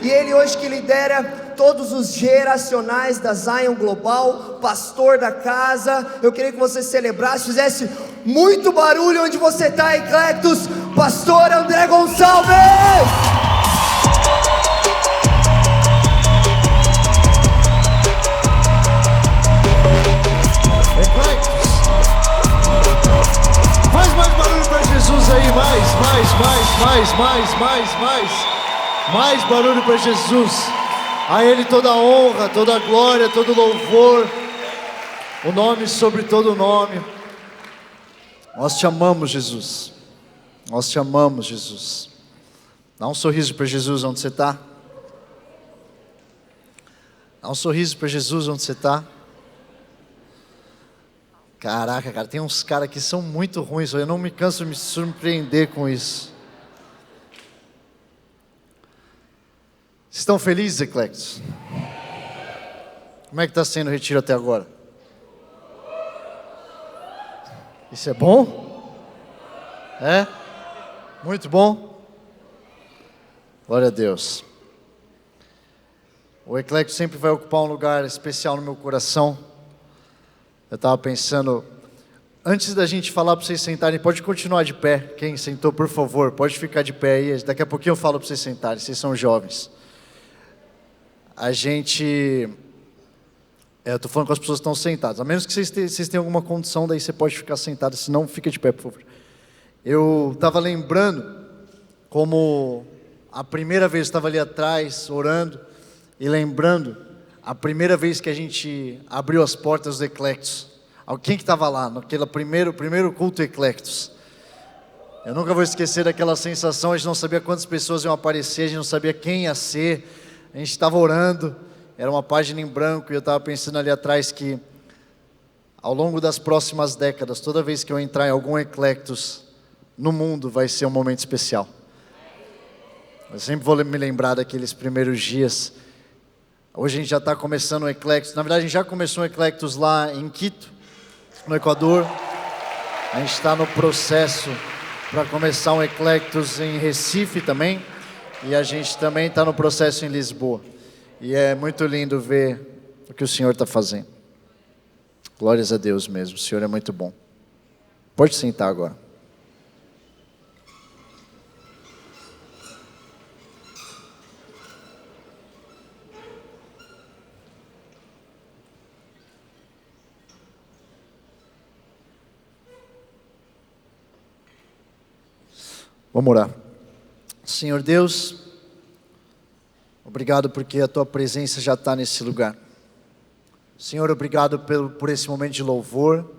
e ele hoje que lidera todos os geracionais da Zion Global, pastor da casa. Eu queria que você celebrasse, fizesse muito barulho onde você está, Eclectus, pastor André Gonçalves! Faz mais barulho para Jesus aí, mais barulho para Jesus. A Ele toda a honra, toda a glória, todo o louvor, o nome sobre todo nome. Nós te amamos, Jesus. Nós te amamos, Jesus. Dá um sorriso para Jesus onde você está. Dá um sorriso para Jesus onde você está. Caraca, cara, tem uns caras que são muito ruins, eu não me canso de me surpreender com isso. Vocês estão felizes, Eclectus? Como é que está sendo o retiro até agora? Isso é bom? É? Muito bom? Glória a Deus. O Eclectus sempre vai ocupar um lugar especial no meu coração. Eu estava pensando, antes da gente falar para vocês sentarem, pode continuar de pé. Quem sentou, por favor, pode ficar de pé aí. Daqui a pouquinho eu falo para vocês sentarem, vocês são jovens. Eu estou falando com as pessoas que estão sentadas. A menos que vocês tenham alguma condição, daí você pode ficar sentado, senão fica de pé, por favor. Eu estava lembrando como a primeira vez eu estava ali atrás, orando, e lembrando a primeira vez que a gente abriu as portas do Eclectus. Quem que estava lá, naquele primeiro culto Eclectus? Eu nunca vou esquecer daquela sensação, a gente não sabia quantas pessoas iam aparecer, a gente não sabia quem ia ser, a gente estava orando, era uma página em branco, e eu estava pensando ali atrás que, ao longo das próximas décadas, toda vez que eu entrar em algum Eclectus no mundo, vai ser um momento especial. Eu sempre vou me lembrar daqueles primeiros dias. Hoje a gente já está começando o Eclectus. Na verdade, a gente já começou o Eclectus lá em Quito, no Equador. A gente está no processo para começar um Eclectus em Recife também. E a gente também está no processo em Lisboa. E é muito lindo ver o que o Senhor está fazendo. Glórias a Deus mesmo, o Senhor é muito bom. Pode sentar agora. Vamos orar. Senhor Deus, obrigado porque a Tua presença já está nesse lugar. Senhor, obrigado por esse momento de louvor.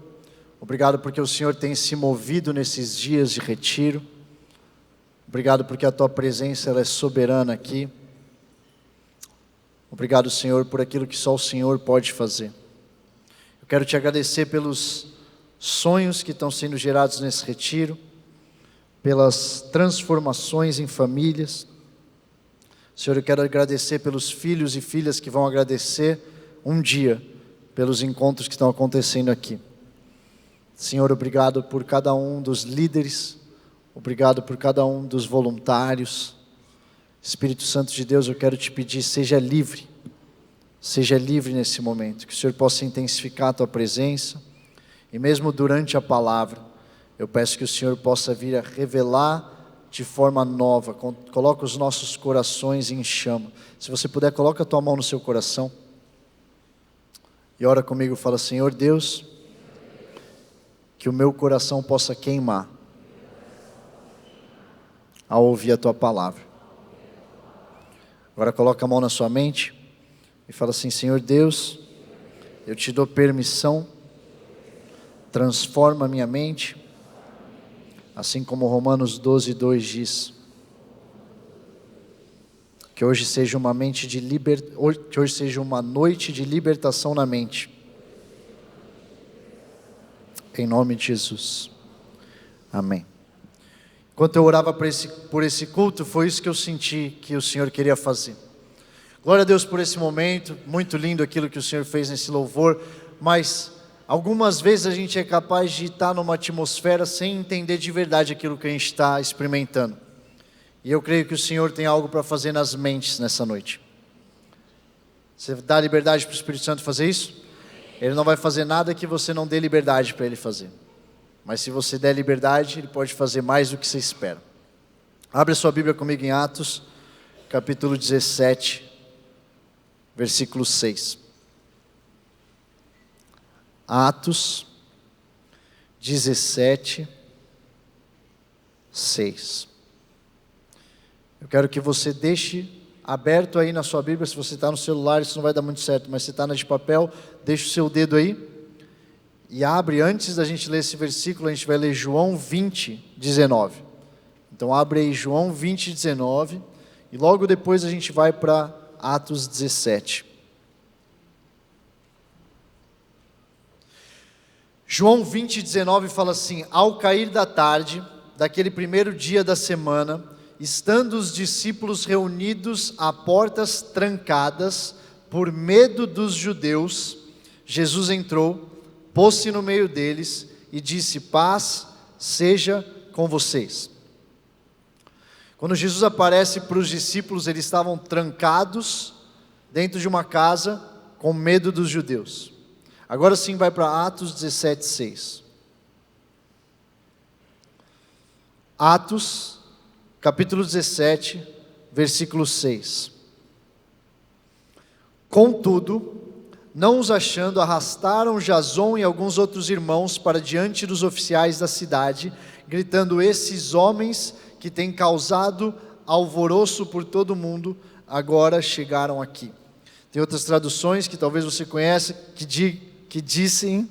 Obrigado porque o Senhor tem se movido nesses dias de retiro. Obrigado porque a Tua presença ela é soberana aqui. Obrigado, Senhor, por aquilo que só o Senhor pode fazer. Eu quero Te agradecer pelos sonhos que estão sendo gerados nesse retiro, pelas transformações em famílias. Senhor, eu quero agradecer pelos filhos e filhas que vão agradecer um dia pelos encontros que estão acontecendo aqui. Senhor, obrigado por cada um dos líderes, obrigado por cada um dos voluntários. Espírito Santo de Deus, eu quero Te pedir, seja livre nesse momento, que o Senhor possa intensificar a Tua presença, e mesmo durante a palavra, eu peço que o Senhor possa vir a revelar de forma nova. Coloca os nossos corações em chama. Se você puder, coloca a tua mão no seu coração. E ora comigo, fala: Senhor Deus, que o meu coração possa queimar ao ouvir a tua palavra. Agora coloca a mão na sua mente e fala assim: Senhor Deus, eu te dou permissão, transforma a minha mente, assim como Romanos 12:2 diz, que hoje seja uma noite de libertação na mente, em nome de Jesus, amém. Enquanto eu orava por esse culto, foi isso que eu senti que o Senhor queria fazer. Glória a Deus por esse momento, muito lindo aquilo que o Senhor fez nesse louvor, mas algumas vezes a gente é capaz de estar numa atmosfera sem entender de verdade aquilo que a gente está experimentando. E eu creio que o Senhor tem algo para fazer nas mentes nessa noite. Você dá liberdade para o Espírito Santo fazer isso? Ele não vai fazer nada que você não dê liberdade para ele fazer. Mas se você der liberdade, ele pode fazer mais do que você espera. Abre a sua Bíblia comigo em Atos, capítulo 17, versículo 6. Atos 17, 6. Eu quero que você deixe aberto aí na sua Bíblia. Se você está no celular, isso não vai dar muito certo, mas se está na de papel, deixa o seu dedo aí e abre. Antes da gente ler esse versículo, a gente vai ler João 20, 19. Então abre aí João 20, 19 e logo depois a gente vai para Atos 17. João 20, 19 fala assim: ao cair da tarde, daquele primeiro dia da semana, estando os discípulos reunidos a portas trancadas, por medo dos judeus, Jesus entrou, pôs-se no meio deles e disse: paz seja com vocês. Quando Jesus aparece para os discípulos, eles estavam trancados dentro de uma casa com medo dos judeus. Agora sim vai para Atos 17, 6. Atos, capítulo 17, versículo 6. Contudo, não os achando, arrastaram Jason e alguns outros irmãos para diante dos oficiais da cidade, gritando: esses homens que têm causado alvoroço por todo o mundo, agora chegaram aqui. Tem outras traduções que talvez você conheça, que dizem: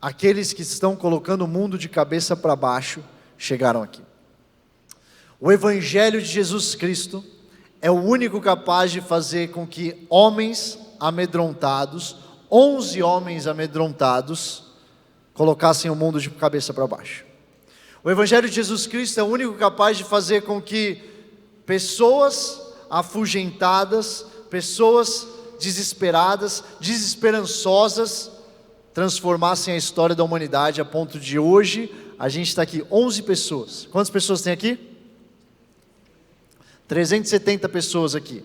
aqueles que estão colocando o mundo de cabeça para baixo, chegaram aqui. O Evangelho de Jesus Cristo é o único capaz de fazer com que homens amedrontados, 11 homens amedrontados, colocassem o mundo de cabeça para baixo. O Evangelho de Jesus Cristo é o único capaz de fazer com que pessoas afugentadas, pessoas desesperadas, desesperançosas, transformassem a história da humanidade a ponto de hoje a gente está aqui 11 pessoas. Quantas pessoas tem aqui? 370 pessoas aqui.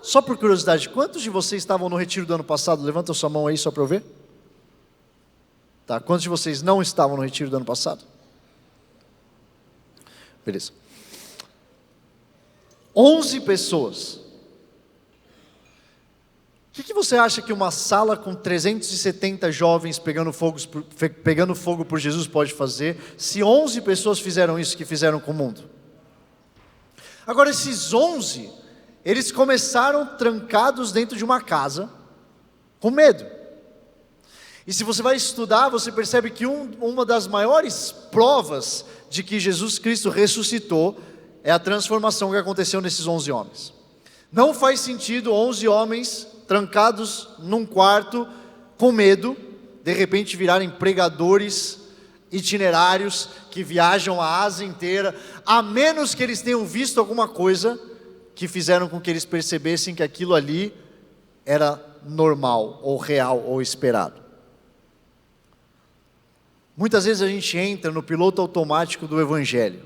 Só por curiosidade, quantos de vocês estavam no retiro do ano passado? Levanta a sua mão aí só para eu ver. Tá, quantos de vocês não estavam no retiro do ano passado? Beleza. 11 pessoas. O que você acha que uma sala com 370 jovens pegando fogo por Jesus pode fazer, se 11 pessoas fizeram isso que fizeram com o mundo? Agora, esses 11, eles começaram trancados dentro de uma casa, com medo. E se você vai estudar, você percebe que uma das maiores provas de que Jesus Cristo ressuscitou é a transformação que aconteceu nesses 11 homens. Não faz sentido 11 homens trancados num quarto, com medo, de repente virarem pregadores itinerários, que viajam a Ásia inteira, a menos que eles tenham visto alguma coisa, que fizeram com que eles percebessem que aquilo ali era normal, ou real, ou esperado. Muitas vezes a gente entra no piloto automático do Evangelho.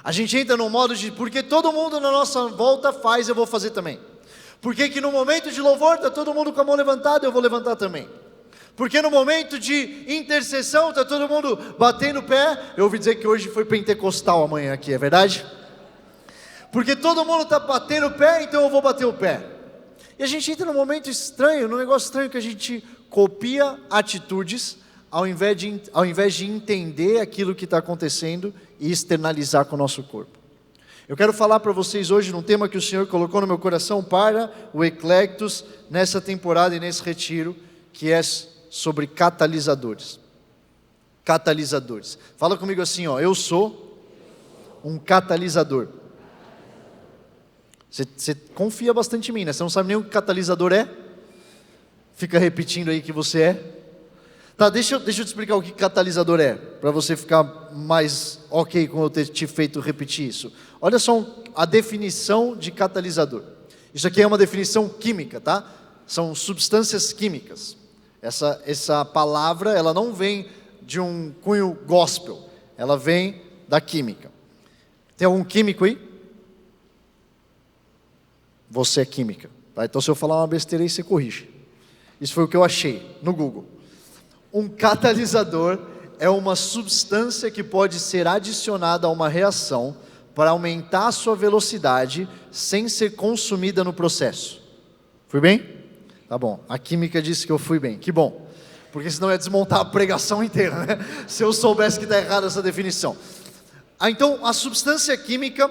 A gente entra no modo de, porque todo mundo na nossa volta faz, eu vou fazer também. Porque que no momento de louvor está todo mundo com a mão levantada, eu vou levantar também. Porque no momento de intercessão está todo mundo batendo o pé. Eu ouvi dizer que hoje foi pentecostal amanhã aqui, é verdade? Porque todo mundo está batendo o pé, então eu vou bater o pé. E a gente entra num momento estranho, num negócio estranho, que a gente copia atitudes ao invés de entender aquilo que está acontecendo e externalizar com o nosso corpo. Eu quero falar para vocês hoje num tema que o Senhor colocou no meu coração para o Eclectus nessa temporada e nesse retiro, que é sobre catalisadores. Catalisadores. Fala comigo assim, ó: eu sou um catalisador. Você confia bastante em mim, né? Você não sabe nem o que catalisador é? Fica repetindo aí que você é. Tá, deixa eu te explicar o que catalisador é, para você ficar mais ok com eu ter te feito repetir isso. Olha só a definição de catalisador. Isso aqui é uma definição química, tá? São substâncias químicas. Essa palavra, ela não vem de um cunho gospel, ela vem da química. Tem algum químico aí? Você é química. Tá? Então se eu falar uma besteira aí, você corrige. Isso foi o que eu achei no Google. Um catalisador é uma substância que pode ser adicionada a uma reação para aumentar a sua velocidade sem ser consumida no processo. Fui bem? Tá bom. A química disse que eu fui bem. Que bom. Porque senão ia desmontar a pregação inteira, né? Se eu soubesse que está errada essa definição. Então, a substância química,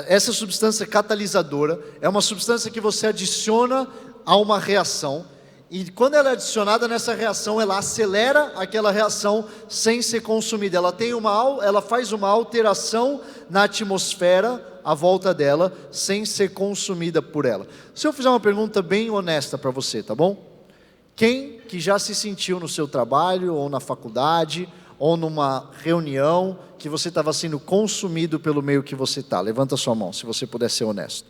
essa substância catalisadora, é uma substância que você adiciona a uma reação. E quando ela é adicionada nessa reação, ela acelera aquela reação sem ser consumida. Ela faz uma alteração na atmosfera à volta dela, sem ser consumida por ela. Se eu fizer uma pergunta bem honesta para você, tá bom? Quem que já se sentiu no seu trabalho, ou na faculdade, ou numa reunião, que você estava sendo consumido pelo meio que você está? Levanta a sua mão, se você puder ser honesto.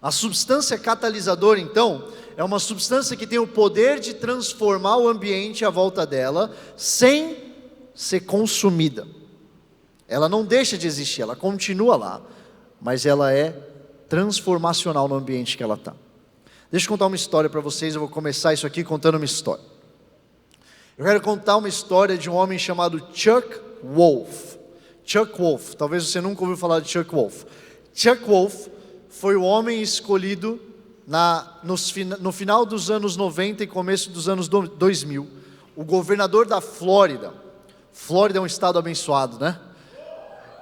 A substância catalisadora, então, é uma substância que tem o poder de transformar o ambiente à volta dela, sem ser consumida. Ela não deixa de existir, ela continua lá, mas ela é transformacional no ambiente que ela está. Deixa eu contar uma história para vocês, eu vou começar isso aqui contando uma história. Eu quero contar uma história de um homem chamado Chuck Wolf. Chuck Wolf, talvez você nunca ouviu falar de Chuck Wolf. Chuck Wolf foi o homem escolhido no final dos anos 90 e começo dos anos 2000, o governador da Flórida. Flórida é um estado abençoado, né?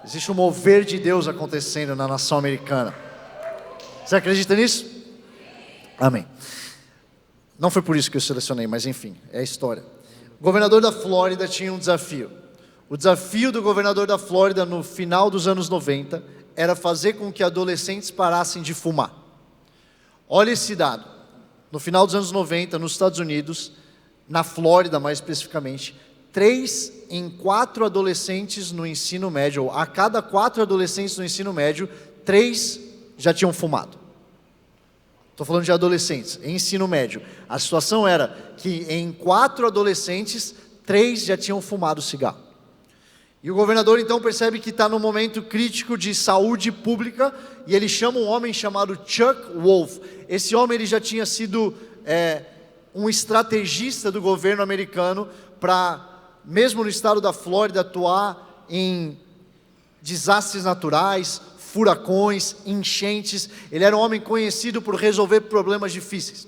Existe um mover de Deus acontecendo na nação americana. Você acredita nisso? Amém. Não foi por isso que eu selecionei, mas enfim, é a história. O governador da Flórida tinha um desafio. O desafio do governador da Flórida no final dos anos 90 era fazer com que adolescentes parassem de fumar. Olha esse dado. No final dos anos 90, nos Estados Unidos, na Flórida mais especificamente, 3 em 4 adolescentes no ensino médio, ou a cada 4 adolescentes no ensino médio, 3 já tinham fumado. Estou falando de adolescentes, em ensino médio. A situação era que em 4 adolescentes, 3 já tinham fumado cigarro. E o governador então percebe que está num momento crítico de saúde pública, e ele chama um homem chamado Chuck Wolf. Esse homem ele já tinha sido um estrategista do governo americano para, mesmo no estado da Flórida, atuar em desastres naturais, furacões, enchentes. Ele era um homem conhecido por resolver problemas difíceis.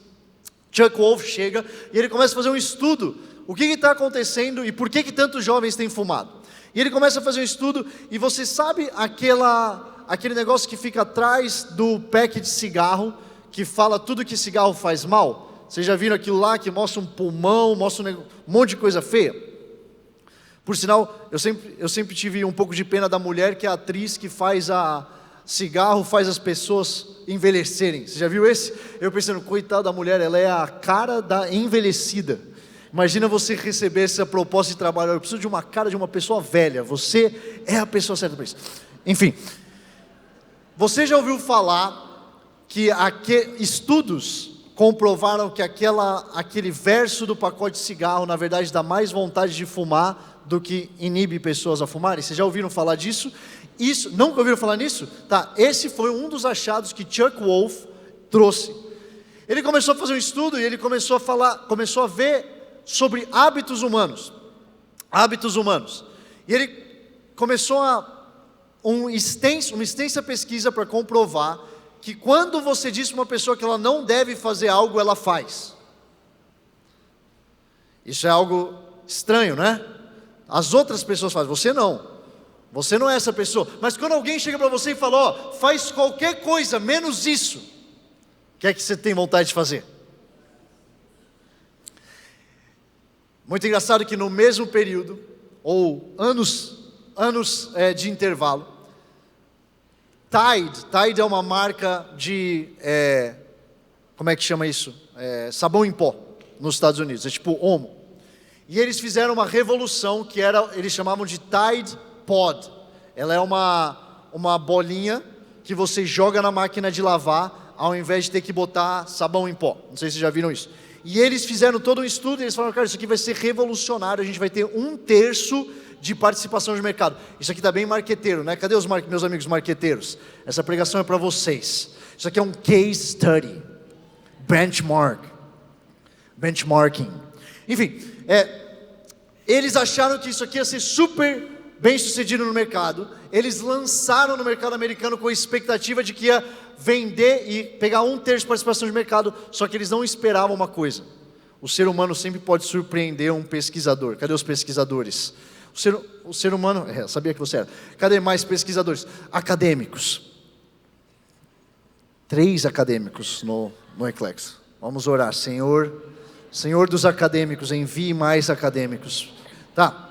Chuck Wolf chega e ele começa a fazer um estudo. O que está acontecendo e por que tantos jovens têm fumado? E ele começa a fazer um estudo, e você sabe aquele negócio que fica atrás do pack de cigarro, que fala tudo que cigarro faz mal? Vocês já viram aquilo lá que mostra um pulmão, mostra um monte de coisa feia? Por sinal, eu sempre tive um pouco de pena da mulher que é a atriz que faz cigarro, faz as pessoas envelhecerem. Você já viu esse? Eu pensando, coitada da mulher, ela é a cara da envelhecida. Imagina você receber essa proposta de trabalho. Eu preciso de uma cara de uma pessoa velha. Você é a pessoa certa para isso. Enfim, você já ouviu falar que estudos comprovaram que aquele verso do pacote de cigarro, na verdade, dá mais vontade de fumar do que inibe pessoas a fumarem? Vocês já ouviram falar disso? Nunca ouviram falar nisso? Tá, esse foi um dos achados que Chuck Wolf trouxe. Ele começou a fazer um estudo e ele começou a ver sobre hábitos humanos. E ele começou uma extensa pesquisa para comprovar que quando você diz para uma pessoa que ela não deve fazer algo, ela faz. Isso é algo estranho, né? As outras pessoas fazem, você não. Você não é essa pessoa. Mas quando alguém chega para você e fala, ó, faz qualquer coisa, menos isso, o que é que você tem vontade de fazer? Muito engraçado que no mesmo período, ou anos de intervalo, Tide é uma marca de, como é que chama isso? Sabão em pó, nos Estados Unidos, é tipo Omo. E eles fizeram uma revolução que eles chamavam de Tide Pod. Ela é uma bolinha que você joga na máquina de lavar, ao invés de ter que botar sabão em pó. Não sei se vocês já viram isso. E eles fizeram todo um estudo e eles falaram, cara, isso aqui vai ser revolucionário, a gente vai ter 1/3 de participação de mercado. Isso aqui está bem marqueteiro, né? Cadê os meus amigos marqueteiros? Essa pregação é para vocês. Isso aqui é um case study, benchmarking. Enfim, eles acharam que isso aqui ia ser super bem sucedido no mercado. Eles lançaram no mercado americano com a expectativa de que ia vender e pegar 1/3 de participação de mercado, só que eles não esperavam uma coisa. O ser humano sempre pode surpreender um pesquisador. Cadê os pesquisadores? O ser humano... sabia que você era. Cadê mais pesquisadores? Acadêmicos. 3 acadêmicos no Eclex. Vamos orar. Senhor dos acadêmicos, envie mais acadêmicos. Tá.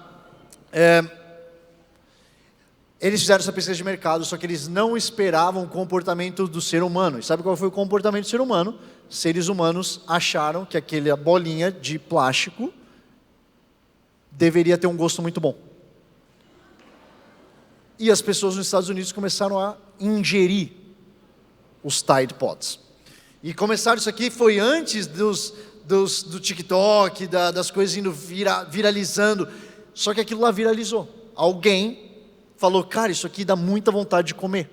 Eles fizeram essa pesquisa de mercado, só que eles não esperavam o comportamento do ser humano. E sabe qual foi o comportamento do ser humano? Seres humanos acharam que aquela bolinha de plástico deveria ter um gosto muito bom. E as pessoas nos Estados Unidos começaram a ingerir os Tide Pods. E começaram, isso aqui foi antes do TikTok, das coisas indo viralizando. Só que aquilo lá viralizou. Alguém falou, cara, isso aqui dá muita vontade de comer.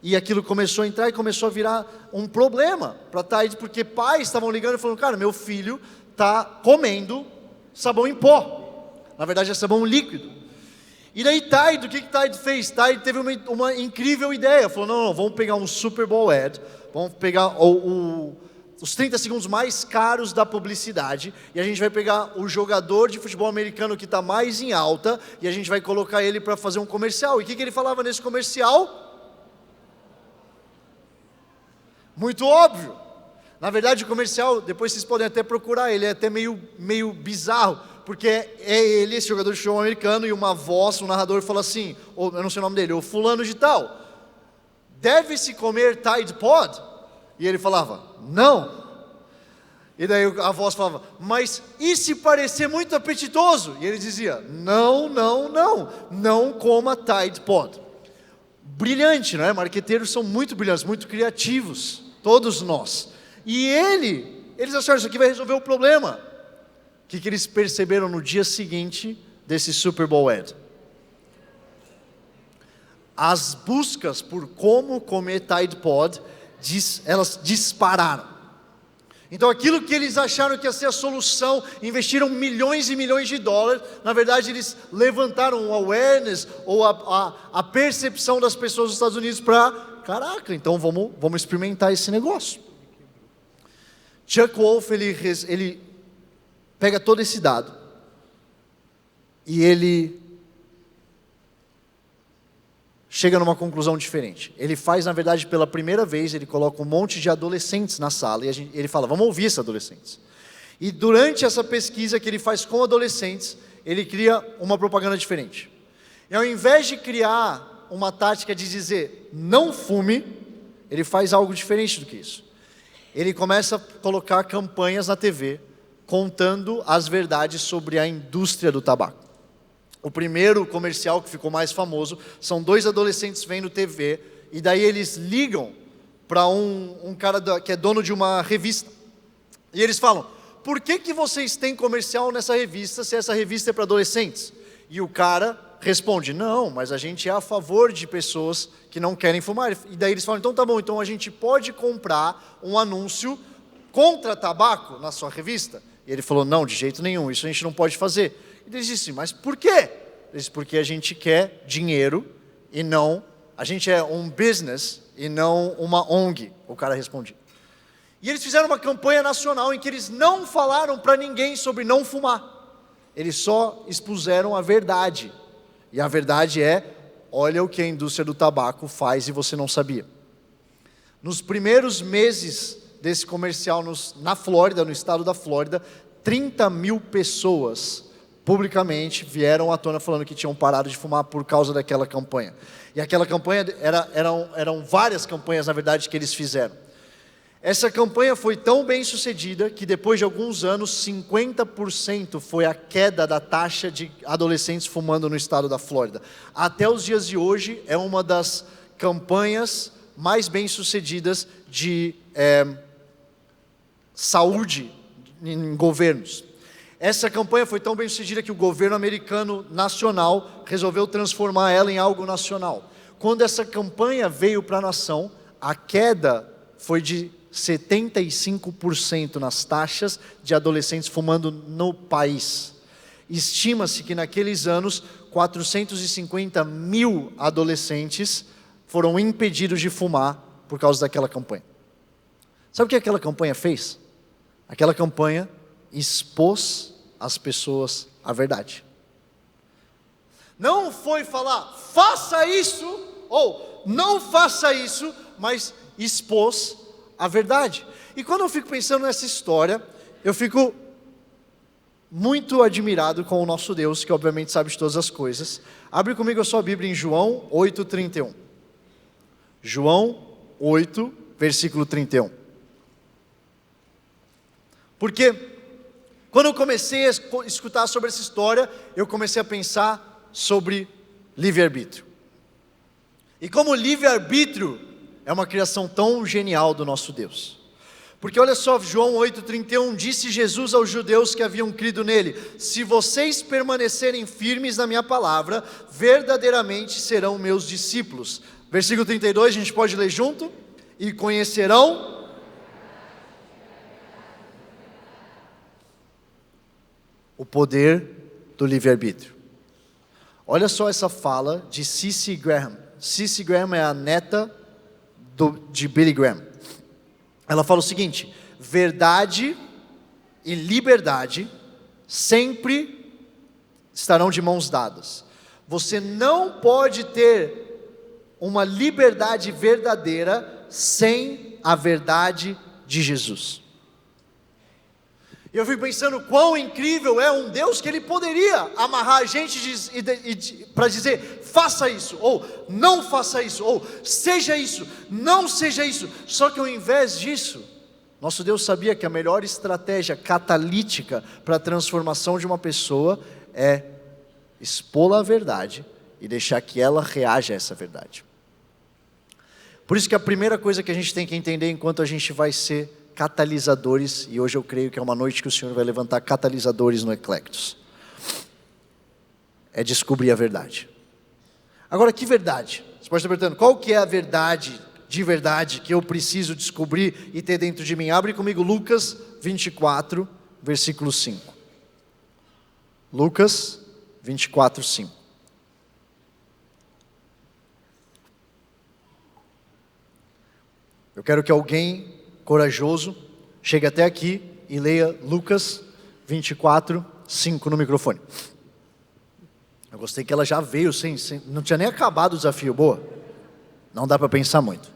E aquilo começou a entrar e começou a virar um problema para Tide, porque pais estavam ligando e falando, cara, meu filho está comendo sabão em pó. Na verdade é sabão líquido. E daí Tide, o que Tide fez? Tide teve uma incrível ideia. Falou, não, vamos pegar um Super Bowl ad, vamos pegar os 30 segundos mais caros da publicidade, e a gente vai pegar o jogador de futebol americano que está mais em alta, e a gente vai colocar ele para fazer um comercial. E o que ele falava nesse comercial? Muito óbvio. Na verdade o comercial, depois vocês podem até procurar, ele é até meio bizarro, porque é ele, esse jogador de futebol americano, e uma voz, um narrador fala assim, ou eu não sei o nome dele, o fulano de tal, deve-se comer Tide Pod? E ele falava, não. E daí a voz falava, mas e se parecer muito apetitoso? E ele dizia, não coma Tide Pod. Brilhante, não é? Marqueteiros são muito brilhantes, muito criativos, todos nós. E eles acharam, isso aqui vai resolver o problema. O que eles perceberam no dia seguinte desse Super Bowl ad? As buscas por como comer Tide Pod, elas dispararam. Então aquilo que eles acharam que ia ser a solução, investiram milhões e milhões de dólares, na verdade eles levantaram o awareness, ou a percepção das pessoas dos Estados Unidos para, caraca, então vamos experimentar esse negócio. Chuck Wolf, ele pega todo esse dado, e ele chega numa conclusão diferente. Ele faz, na verdade, pela primeira vez, ele coloca um monte de adolescentes na sala, e ele fala, vamos ouvir esses adolescentes. E durante essa pesquisa que ele faz com adolescentes, ele cria uma propaganda diferente. E ao invés de criar uma tática de dizer, não fume, ele faz algo diferente do que isso. Ele começa a colocar campanhas na TV, contando as verdades sobre a indústria do tabaco. O primeiro comercial que ficou mais famoso, são 2 adolescentes vendo TV, e daí eles ligam para um cara que é dono de uma revista. E eles falam, por que vocês têm comercial nessa revista, se essa revista é para adolescentes? E o cara responde, não, mas a gente é a favor de pessoas que não querem fumar. E daí eles falam, então tá bom, então a gente pode comprar um anúncio contra tabaco na sua revista? E ele falou, não, de jeito nenhum, isso a gente não pode fazer. E eles disseram, mas por quê? Ele disse, porque a gente quer dinheiro e não, a gente é um business e não uma ONG, o cara respondia. E eles fizeram uma campanha nacional em que eles não falaram para ninguém sobre não fumar. Eles só expuseram a verdade. E a verdade é, olha o que a indústria do tabaco faz e você não sabia. Nos primeiros meses desse comercial na Flórida, no estado da Flórida, 30 mil pessoas publicamente vieram à tona falando que tinham parado de fumar por causa daquela campanha. E aquela campanha, eram várias campanhas, na verdade, que eles fizeram. Essa campanha foi tão bem sucedida que depois de alguns anos, 50% foi a queda da taxa de adolescentes fumando no estado da Flórida. Até os dias de hoje, é uma das campanhas mais bem sucedidas de saúde em governos. Essa campanha foi tão bem sucedida que o governo americano nacional resolveu transformar ela em algo nacional. Quando essa campanha veio para a nação, a queda foi de 75% nas taxas de adolescentes fumando no país. Estima-se que naqueles anos, 450 mil adolescentes foram impedidos de fumar por causa daquela campanha. Sabe o que aquela campanha fez? Aquela campanha expôs as pessoas à verdade. Não foi falar, faça isso, ou não faça isso, mas expôs a verdade. E quando eu fico pensando nessa história, eu fico muito admirado com o nosso Deus, que obviamente sabe de todas as coisas. Abre comigo a sua Bíblia em João 8:31. João 8, versículo 31. Porque quando eu comecei a escutar sobre essa história, eu comecei a pensar sobre livre-arbítrio. E como livre-arbítrio é uma criação tão genial do nosso Deus. Porque olha só, João 8:31, disse Jesus aos judeus que haviam crido nele: se vocês permanecerem firmes na minha palavra, verdadeiramente serão meus discípulos. Versículo 32, a gente pode ler junto? E conhecerão o poder do livre-arbítrio. Olha só essa fala de Cissy Graham. Cissy Graham é a neta de Billy Graham. Ela fala o seguinte: verdade e liberdade sempre estarão de mãos dadas. Você não pode ter uma liberdade verdadeira sem a verdade de Jesus. E eu fico pensando quão incrível é um Deus que Ele poderia amarrar a gente para dizer, faça isso, ou não faça isso, ou seja isso, não seja isso. Só que ao invés disso, nosso Deus sabia que a melhor estratégia catalítica para a transformação de uma pessoa é expô-la à verdade e deixar que ela reaja a essa verdade. Por isso que a primeira coisa que a gente tem que entender enquanto a gente vai ser catalisadores, e hoje eu creio que é uma noite que o Senhor vai levantar catalisadores no Eclectus, é descobrir a verdade. Agora, que verdade? Você pode estar perguntando, qual que é a verdade, de verdade, que eu preciso descobrir e ter dentro de mim? Abre comigo Lucas 24, versículo 5. Lucas 24, 5. Eu quero que alguém corajoso chegue até aqui e leia Lucas 24, 5 no microfone. Eu gostei que ela já veio não tinha nem acabado o desafio. Boa, não dá para pensar muito.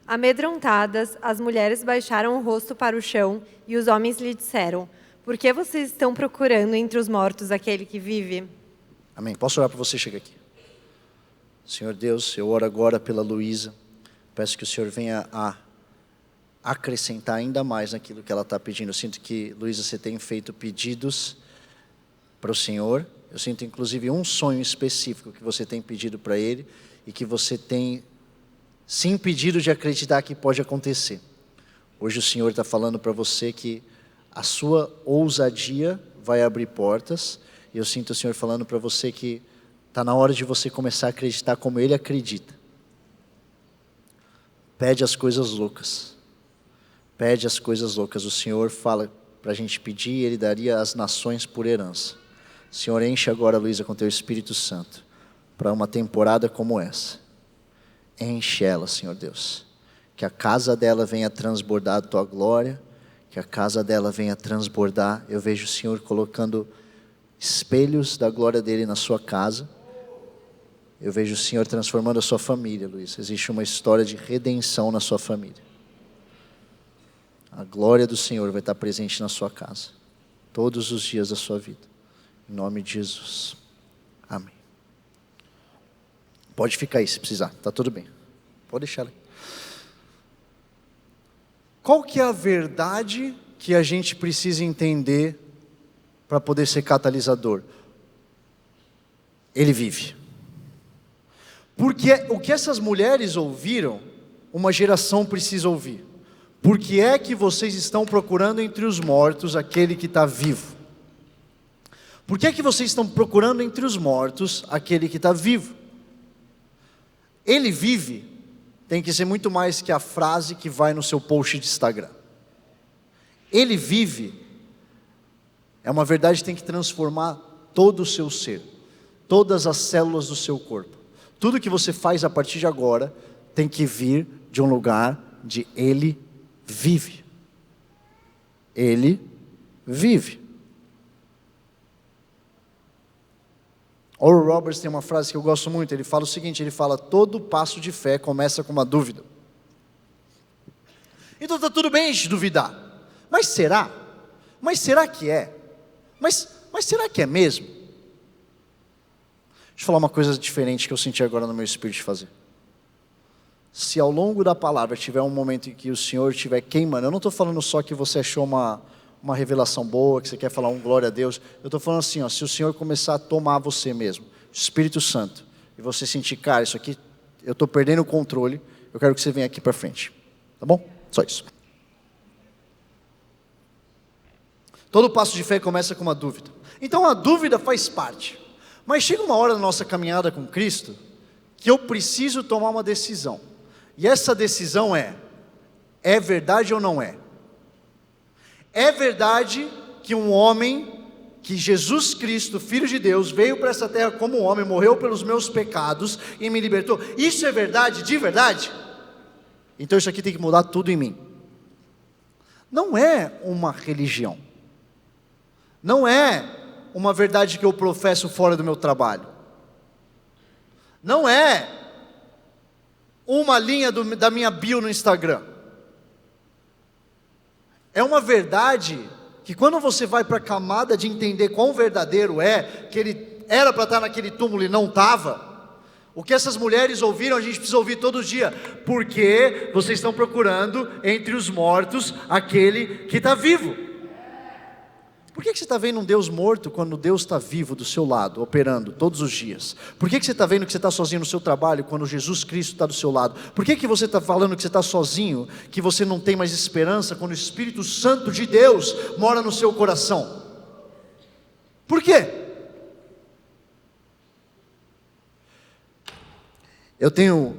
Amedrontadas, as mulheres baixaram o rosto para o chão e os homens lhe disseram: por que vocês estão procurando entre os mortos aquele que vive? Amém. Posso orar para você chegar aqui? Senhor Deus, eu oro agora pela Luísa. Peço que o Senhor venha a acrescentar ainda mais naquilo que ela está pedindo. Eu sinto que, Luísa, você tem feito pedidos para o Senhor. Eu sinto inclusive um sonho específico que você tem pedido para Ele e que você tem se impedido de acreditar que pode acontecer. Hoje o Senhor está falando para você que a sua ousadia vai abrir portas, e eu sinto o Senhor falando para você que está na hora de você começar a acreditar como Ele acredita. Pede as coisas loucas. Pede as coisas loucas. O Senhor fala para a gente pedir e Ele daria as nações por herança. Senhor, enche agora, Luísa, com Teu Espírito Santo para uma temporada como essa. Enche ela, Senhor Deus. Que a casa dela venha transbordar a Tua glória. Que a casa dela venha transbordar. Eu vejo o Senhor colocando espelhos da glória dEle na sua casa. Eu vejo o Senhor transformando a sua família, Luísa. Existe uma história de redenção na sua família. A glória do Senhor vai estar presente na sua casa, todos os dias da sua vida, em nome de Jesus, amém. Pode ficar aí se precisar, está tudo bem, pode deixar aí. Qual que é a verdade que a gente precisa entender para poder ser catalisador? Ele vive. Porque o que essas mulheres ouviram, uma geração precisa ouvir. Por que é que vocês estão procurando entre os mortos aquele que está vivo? Por que é que vocês estão procurando entre os mortos aquele que está vivo? Ele vive tem que ser muito mais que a frase que vai no seu post de Instagram. Ele vive é uma verdade que tem que transformar todo o seu ser, todas as células do seu corpo. Tudo que você faz a partir de agora tem que vir de um lugar de Ele vive. Ele vive. Oral Roberts tem uma frase que eu gosto muito, ele fala o seguinte, ele fala, todo passo de fé começa com uma dúvida. Então está tudo bem a gente duvidar, mas será? Mas será que é? Mas será que é mesmo? Deixa eu falar uma coisa diferente que eu senti agora no meu espírito de fazer. Se ao longo da palavra tiver um momento em que o Senhor estiver queimando, eu não estou falando só que você achou uma revelação boa, que você quer falar um glória a Deus, eu estou falando assim, ó, se o Senhor começar a tomar você mesmo, Espírito Santo, e você sentir, cara, isso aqui, eu estou perdendo o controle, eu quero que você venha aqui para frente, tá bom? Só isso. Todo passo de fé começa com uma dúvida, então a dúvida faz parte, mas chega uma hora na nossa caminhada com Cristo, que eu preciso tomar uma decisão, e essa decisão é verdade ou não é? É verdade que um homem, que Jesus Cristo, Filho de Deus, veio para essa terra como homem, morreu pelos meus pecados e me libertou. Isso é verdade, de verdade? Então isso aqui tem que mudar tudo em mim. Não é uma religião. Não é uma verdade que eu professo fora do meu trabalho. Não é uma linha da minha bio no Instagram. É uma verdade que quando você vai para a camada de entender quão verdadeiro é, que ele era para estar naquele túmulo e não estava, o que essas mulheres ouviram, a gente precisa ouvir todo dia, porque vocês estão procurando entre os mortos aquele que está vivo. Por que você está vendo um Deus morto quando Deus está vivo do seu lado, operando todos os dias? Por que você está vendo que você está sozinho no seu trabalho quando Jesus Cristo está do seu lado? Por que você está falando que você está sozinho, que você não tem mais esperança quando o Espírito Santo de Deus mora no seu coração? Por quê? Eu tenho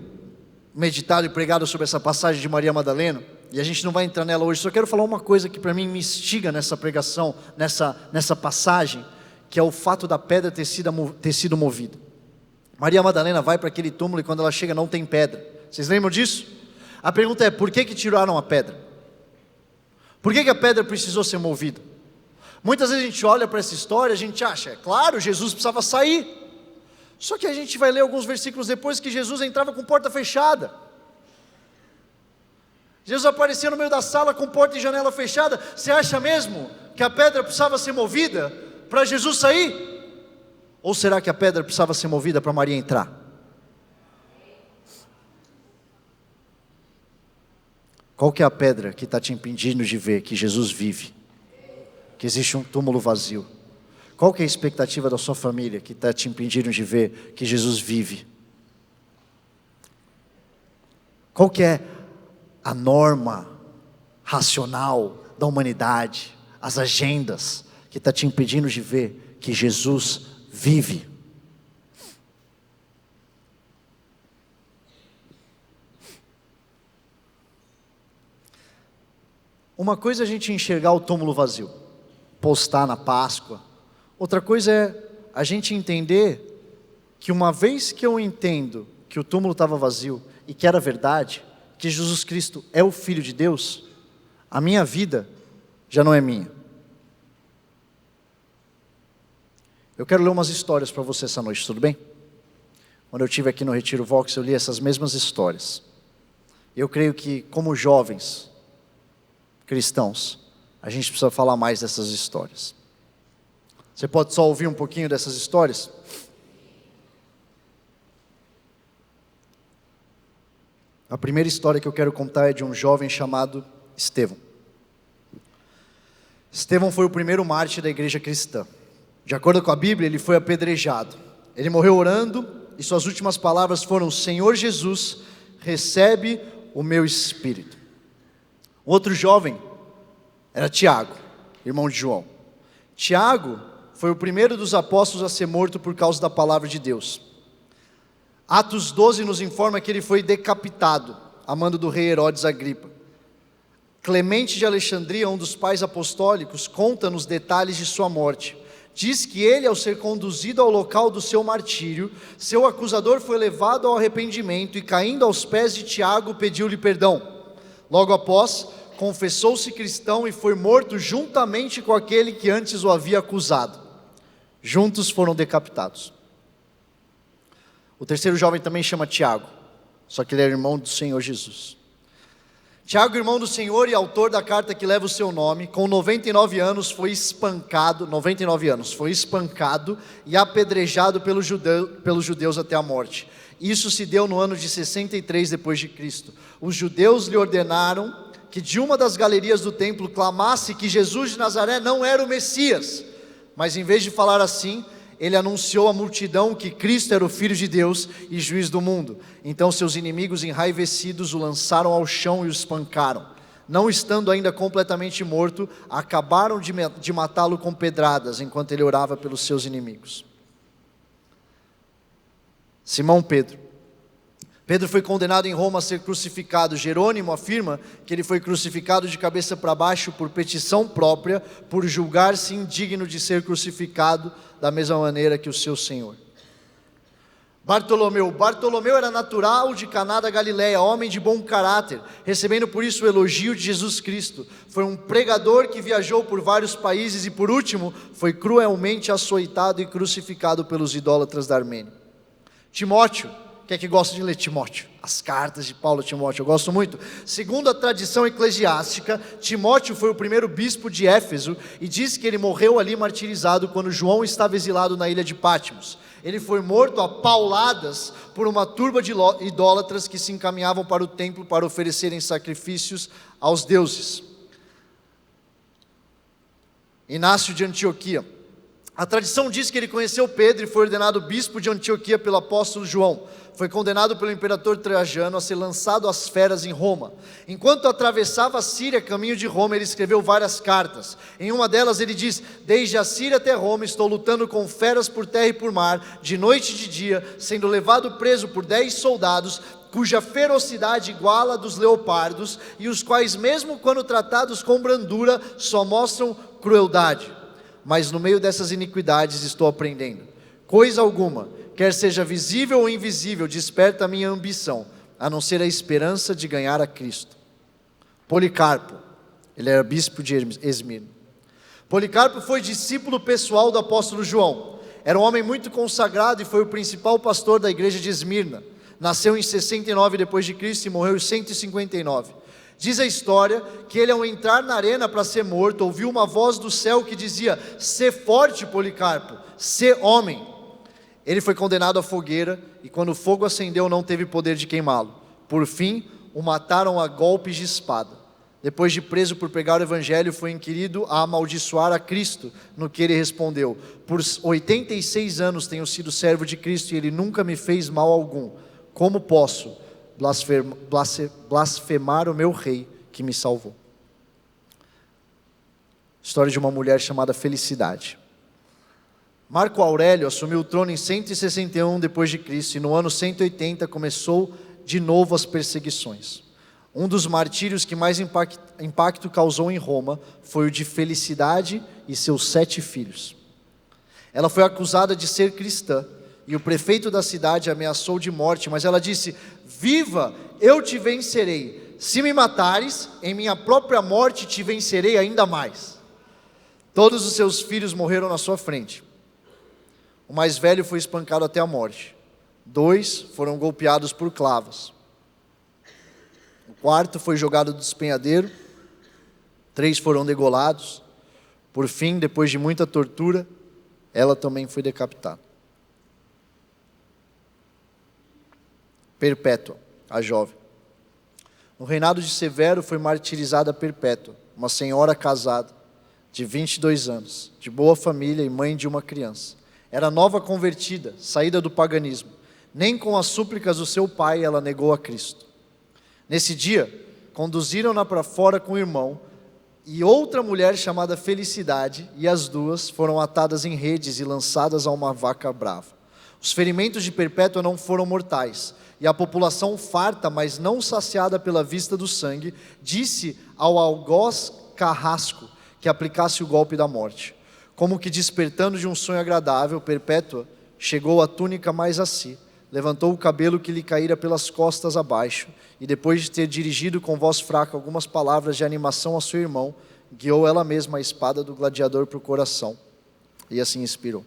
meditado e pregado sobre essa passagem de Maria Madalena, e a gente não vai entrar nela hoje, só quero falar uma coisa que para mim me instiga nessa pregação, nessa passagem, que é o fato da pedra ter sido movida. Maria Madalena vai para aquele túmulo e quando ela chega não tem pedra. Vocês lembram disso? A pergunta é, por que tiraram a pedra? Por que a pedra precisou ser movida? Muitas vezes a gente olha para essa história, a gente acha, é claro, Jesus precisava sair. Só que a gente vai ler alguns versículos depois que Jesus entrava com porta fechada. Jesus aparecia no meio da sala com porta e janela fechada. Você acha mesmo que a pedra precisava ser movida para Jesus sair? Ou será que a pedra precisava ser movida para Maria entrar? Qual que é a pedra que está te impedindo de ver que Jesus vive? Que existe um túmulo vazio? Qual que é a expectativa da sua família que está te impedindo de ver que Jesus vive? Qual que é a norma racional da humanidade, as agendas que está te impedindo de ver que Jesus vive? Uma coisa é a gente enxergar o túmulo vazio, postar na Páscoa. Outra coisa é a gente entender que uma vez que eu entendo que o túmulo estava vazio e que era verdade, que Jesus Cristo é o Filho de Deus, a minha vida já não é minha. Eu quero ler umas histórias para você essa noite, tudo bem? Quando eu estive aqui no Retiro Vox, eu li essas mesmas histórias. Eu creio que, como jovens cristãos, a gente precisa falar mais dessas histórias. Você pode só ouvir um pouquinho dessas histórias? A primeira história que eu quero contar é de um jovem chamado Estevão. Estevão foi o primeiro mártir da igreja cristã. De acordo com a Bíblia, ele foi apedrejado. Ele morreu orando e suas últimas palavras foram: Senhor Jesus, recebe o meu espírito. O outro jovem era Tiago, irmão de João. Tiago foi o primeiro dos apóstolos a ser morto por causa da palavra de Deus. Atos 12 nos informa que ele foi decapitado, a mando do rei Herodes Agripa. Clemente de Alexandria, um dos pais apostólicos, conta nos detalhes de sua morte. Diz que ele, ao ser conduzido ao local do seu martírio, seu acusador foi levado ao arrependimento e, caindo aos pés de Tiago, pediu-lhe perdão. Logo após, confessou-se cristão e foi morto juntamente com aquele que antes o havia acusado. Juntos foram decapitados. O terceiro jovem também chama Tiago, só que ele era irmão do Senhor Jesus. Tiago, irmão do Senhor e autor da carta que leva o seu nome, com 99 anos foi espancado e apedrejado pelos judeus até a morte. Isso se deu no ano de 63 depois de Cristo. Os judeus lhe ordenaram que de uma das galerias do templo clamasse que Jesus de Nazaré não era o Messias, mas em vez de falar assim, ele anunciou à multidão que Cristo era o Filho de Deus e juiz do mundo. Então seus inimigos enraivecidos o lançaram ao chão e o espancaram. Não estando ainda completamente morto, acabaram de matá-lo com pedradas, enquanto ele orava pelos seus inimigos. Simão Pedro. Pedro foi condenado em Roma a ser crucificado. Jerônimo afirma que ele foi crucificado de cabeça para baixo por petição própria, por julgar-se indigno de ser crucificado da mesma maneira que o seu Senhor. Bartolomeu era natural de Caná da Galileia, homem de bom caráter, recebendo por isso o elogio de Jesus Cristo. Foi um pregador que viajou por vários países e, por último, foi cruelmente açoitado e crucificado pelos idólatras da Armênia. Timóteo. Quem é que gosta de ler Timóteo? As cartas de Paulo a Timóteo, eu gosto muito. Segundo a tradição eclesiástica, Timóteo foi o primeiro bispo de Éfeso e diz que ele morreu ali martirizado quando João estava exilado na ilha de Patmos. Ele foi morto a pauladas por uma turba de idólatras que se encaminhavam para o templo para oferecerem sacrifícios aos deuses. Inácio de Antioquia. A tradição diz que ele conheceu Pedro e foi ordenado bispo de Antioquia pelo apóstolo João. Foi condenado pelo imperador Trajano a ser lançado às feras em Roma. Enquanto atravessava a Síria, caminho de Roma, ele escreveu várias cartas. Em uma delas ele diz: desde a Síria até Roma estou lutando com feras por terra e por mar, de noite e de dia, sendo levado preso por 10 soldados, cuja ferocidade iguala a dos leopardos, e os quais mesmo quando tratados com brandura, só mostram crueldade. Mas no meio dessas iniquidades estou aprendendo. Coisa alguma, quer seja visível ou invisível, desperta a minha ambição, a não ser a esperança de ganhar a Cristo. Policarpo, ele era bispo de Esmirna. Policarpo foi discípulo pessoal do apóstolo João. Era um homem muito consagrado e foi o principal pastor da igreja de Esmirna. Nasceu em 69 depois de Cristo e morreu em 159. Diz a história que ele, ao entrar na arena para ser morto, ouviu uma voz do céu que dizia: sê forte, Policarpo, sê homem. Ele foi condenado à fogueira e quando o fogo acendeu não teve poder de queimá-lo. Por fim, o mataram a golpes de espada. Depois de preso por pregar o evangelho, foi inquirido a amaldiçoar a Cristo, no que ele respondeu: por 86 anos tenho sido servo de Cristo e ele nunca me fez mal algum. Como posso blasfemar o meu rei que me salvou? História de uma mulher chamada Felicidade. Marco Aurélio assumiu o trono em 161 depois de Cristo e no ano 180 começou de novo as perseguições. Um dos martírios que mais impacto causou em Roma foi o de Felicidade e seus 7 filhos. Ela foi acusada de ser cristã e o prefeito da cidade a ameaçou de morte, mas ela disse: viva, eu te vencerei. Se me matares, em minha própria morte te vencerei ainda mais. Todos os seus filhos morreram na sua frente. O mais velho foi espancado até a morte. 2 foram golpeados por clavos. O 4º foi jogado do despenhadeiro. 3 foram degolados. Por fim, depois de muita tortura, ela também foi decapitada. Perpétua, a jovem. No reinado de Severo foi martirizada Perpétua, uma senhora casada, de 22 anos, de boa família e mãe de uma criança. Era nova convertida, saída do paganismo. Nem com as súplicas do seu pai ela negou a Cristo. Nesse dia, conduziram-na para fora com o irmão, e outra mulher chamada Felicidade, e as duas foram atadas em redes e lançadas a uma vaca brava. Os ferimentos de Perpétua não foram mortais, e a população farta, mas não saciada pela vista do sangue, disse ao algoz carrasco que aplicasse o golpe da morte. Como que despertando de um sonho agradável, Perpétua chegou a túnica mais a si, levantou o cabelo que lhe caíra pelas costas abaixo, e depois de ter dirigido com voz fraca algumas palavras de animação a seu irmão, guiou ela mesma a espada do gladiador para o coração, e assim expirou.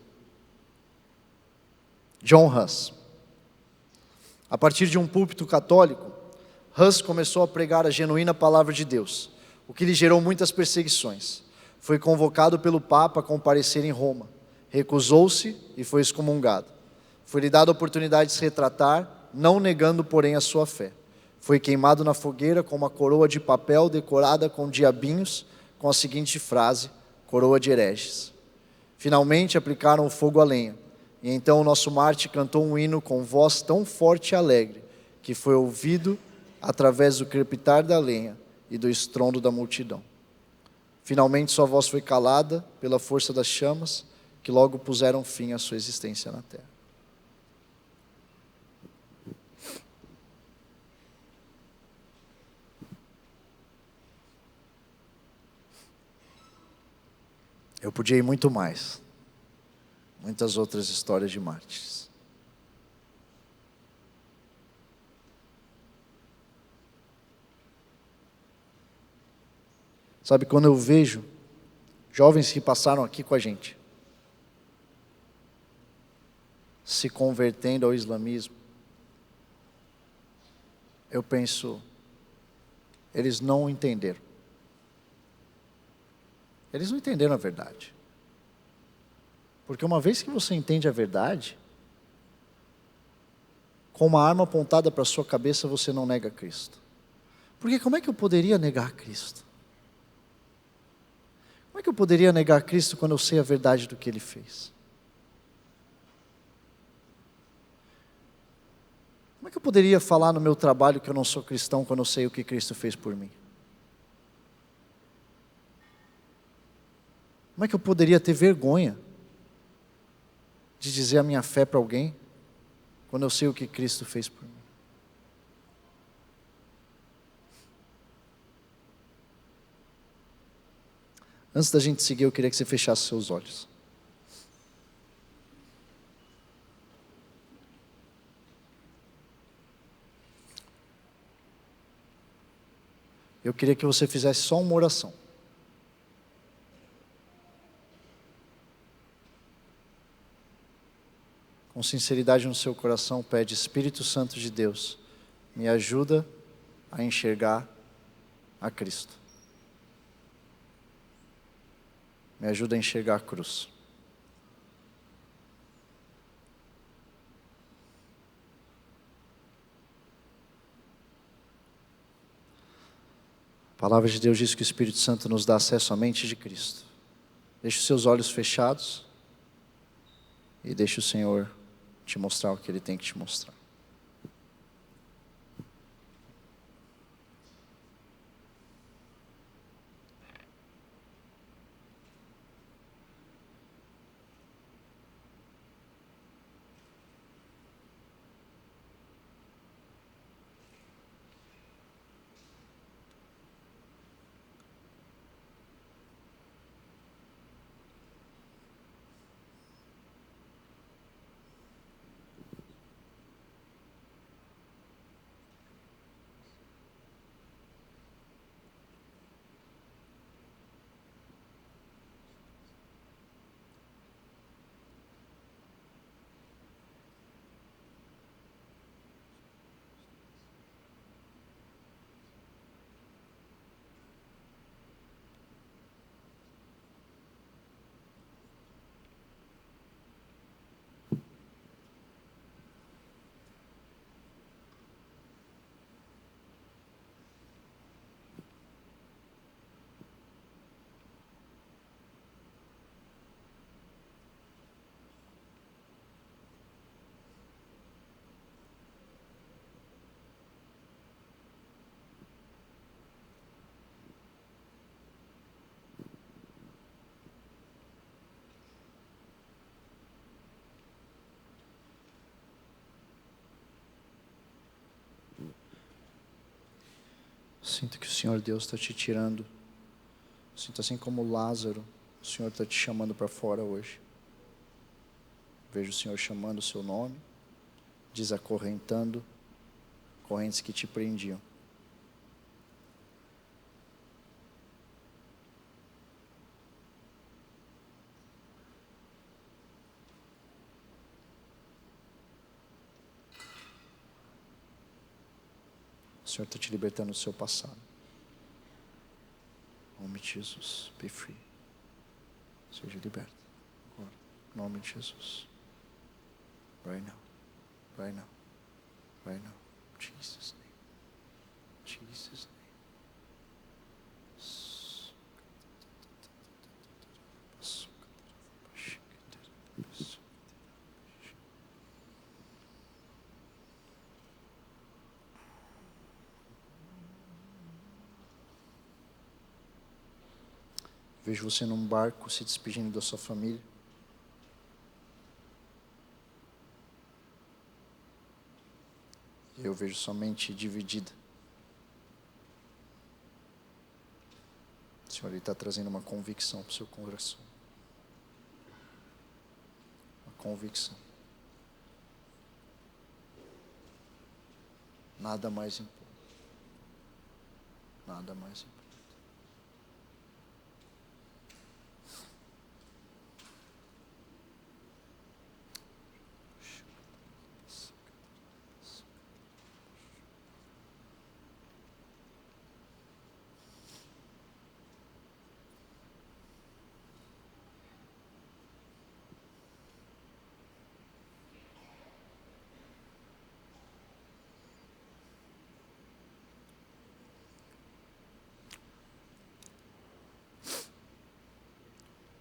John Huss. A partir de um púlpito católico, Huss começou a pregar a genuína palavra de Deus, o que lhe gerou muitas perseguições. Foi convocado pelo Papa a comparecer em Roma, recusou-se e foi excomungado. Foi-lhe dada a oportunidade de se retratar, não negando, porém, a sua fé. Foi queimado na fogueira com uma coroa de papel decorada com diabinhos, com a seguinte frase: coroa de hereges. Finalmente aplicaram o fogo à lenha, e então o nosso Marte cantou um hino com voz tão forte e alegre, que foi ouvido através do crepitar da lenha e do estrondo da multidão. Finalmente sua voz foi calada pela força das chamas, que logo puseram fim à sua existência na terra. Eu podia ir muito mais. Muitas outras histórias de mártires. Sabe, quando eu vejo jovens que passaram aqui com a gente, se convertendo ao islamismo, eu penso, eles não entenderam. Eles não entenderam a verdade. Porque uma vez que você entende a verdade, com uma arma apontada para a sua cabeça, você não nega Cristo. Porque como é que eu poderia negar Cristo? Como é que eu poderia negar Cristo quando eu sei a verdade do que Ele fez? Como é que eu poderia falar no meu trabalho que eu não sou cristão quando eu sei o que Cristo fez por mim? Como é que eu poderia ter vergonha de dizer a minha fé para alguém quando eu sei o que Cristo fez por mim? Antes da gente seguir, eu queria que você fechasse seus olhos. Eu queria que você fizesse só uma oração. Com sinceridade no seu coração, pede: Espírito Santo de Deus, me ajuda a enxergar a Cristo. Me ajuda a enxergar a cruz. A palavra de Deus diz que o Espírito Santo nos dá acesso à mente de Cristo. Deixe os seus olhos fechados e deixe o Senhor te mostrar o que Ele tem que te mostrar. Sinto que o Senhor Deus está te tirando. Sinto assim como Lázaro, o Senhor está te chamando para fora hoje. Vejo o Senhor chamando o seu nome, desacorrentando correntes que te prendiam. O Senhor está te libertando do seu passado. Em nome de Jesus, be free. Seja liberto. Agora, em nome de Jesus. Right now. Right now. Right now. Jesus' name. Jesus' name. Vejo você num barco se despedindo da sua família. Eu vejo sua mente dividida. O Senhor está trazendo uma convicção para o seu coração. Uma convicção. Nada mais importa. Nada mais importa.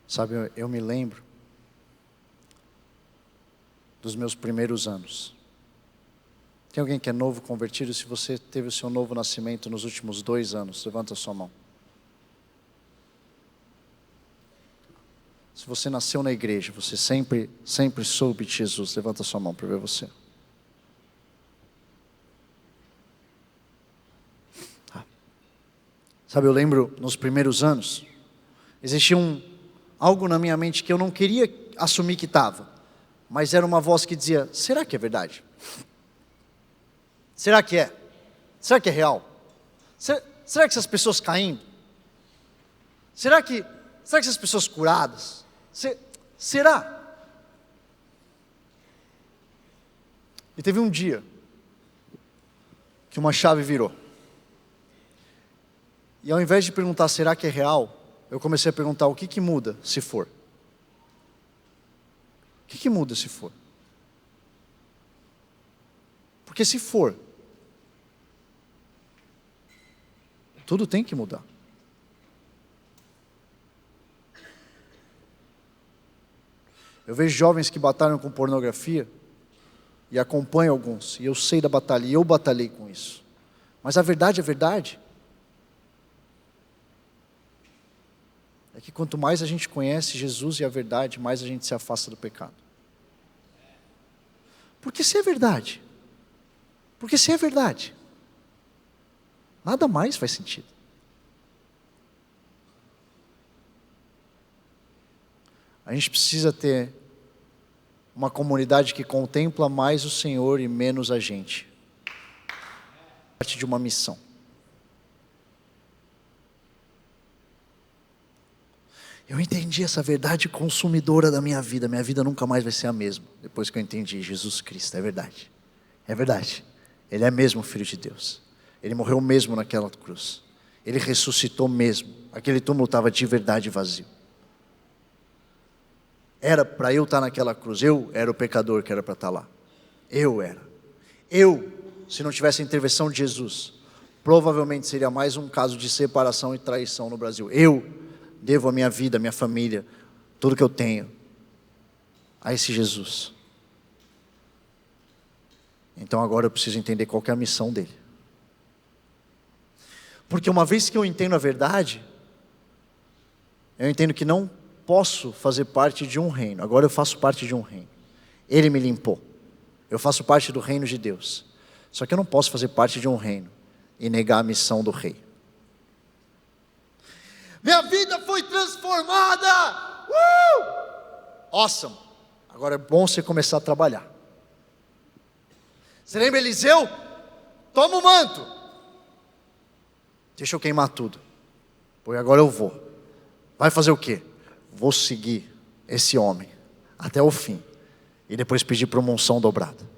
Sabe, eu me lembro dos meus primeiros anos. Tem alguém que é novo convertido? Se você teve o seu novo nascimento nos últimos 2 anos, levanta a sua mão. Se você nasceu na igreja, você sempre soube de Jesus, levanta a sua mão para ver você. Sabe, eu lembro nos primeiros anos, existia algo na minha mente que eu não queria assumir que estava, mas era uma voz que dizia: será que é verdade? Será que é? Será que é real? Será que essas pessoas caindo? Será que essas pessoas curadas? Será? E teve um dia que uma chave virou. E ao invés de perguntar será que é real, eu comecei a perguntar o que muda se for? O que muda se for? Porque se for, tudo tem que mudar. Eu vejo jovens que batalham com pornografia e acompanho alguns, e eu sei da batalha, e eu batalhei com isso. Mas a verdade é verdade. É que quanto mais a gente conhece Jesus e a verdade, mais a gente se afasta do pecado. Porque se é verdade, nada mais faz sentido. A gente precisa ter uma comunidade que contempla mais o Senhor e menos a gente. Parte de uma missão. Eu entendi essa verdade consumidora da minha vida nunca mais vai ser a mesma, depois que eu entendi Jesus Cristo, é verdade, Ele é mesmo o Filho de Deus, Ele morreu mesmo naquela cruz, Ele ressuscitou mesmo, aquele túmulo estava de verdade vazio, era para eu estar naquela cruz, eu era o pecador que era para estar lá, se não tivesse a intervenção de Jesus, provavelmente seria mais um caso de separação e traição no Brasil, devo a minha vida, a minha família, tudo que eu tenho, a esse Jesus. Então agora eu preciso entender qual que é a missão dele. Porque uma vez que eu entendo a verdade, eu entendo que não posso fazer parte de um reino. Agora eu faço parte de um reino. Ele me limpou. Eu faço parte do reino de Deus. Só que eu não posso fazer parte de um reino e negar a missão do rei. Minha vida foi transformada. Awesome. Agora é bom você começar a trabalhar. Você lembra Eliseu? Toma o manto. Deixa eu queimar tudo. Pois agora eu vou. Vai fazer o quê? Vou seguir esse homem até o fim. E depois pedir promoção dobrada.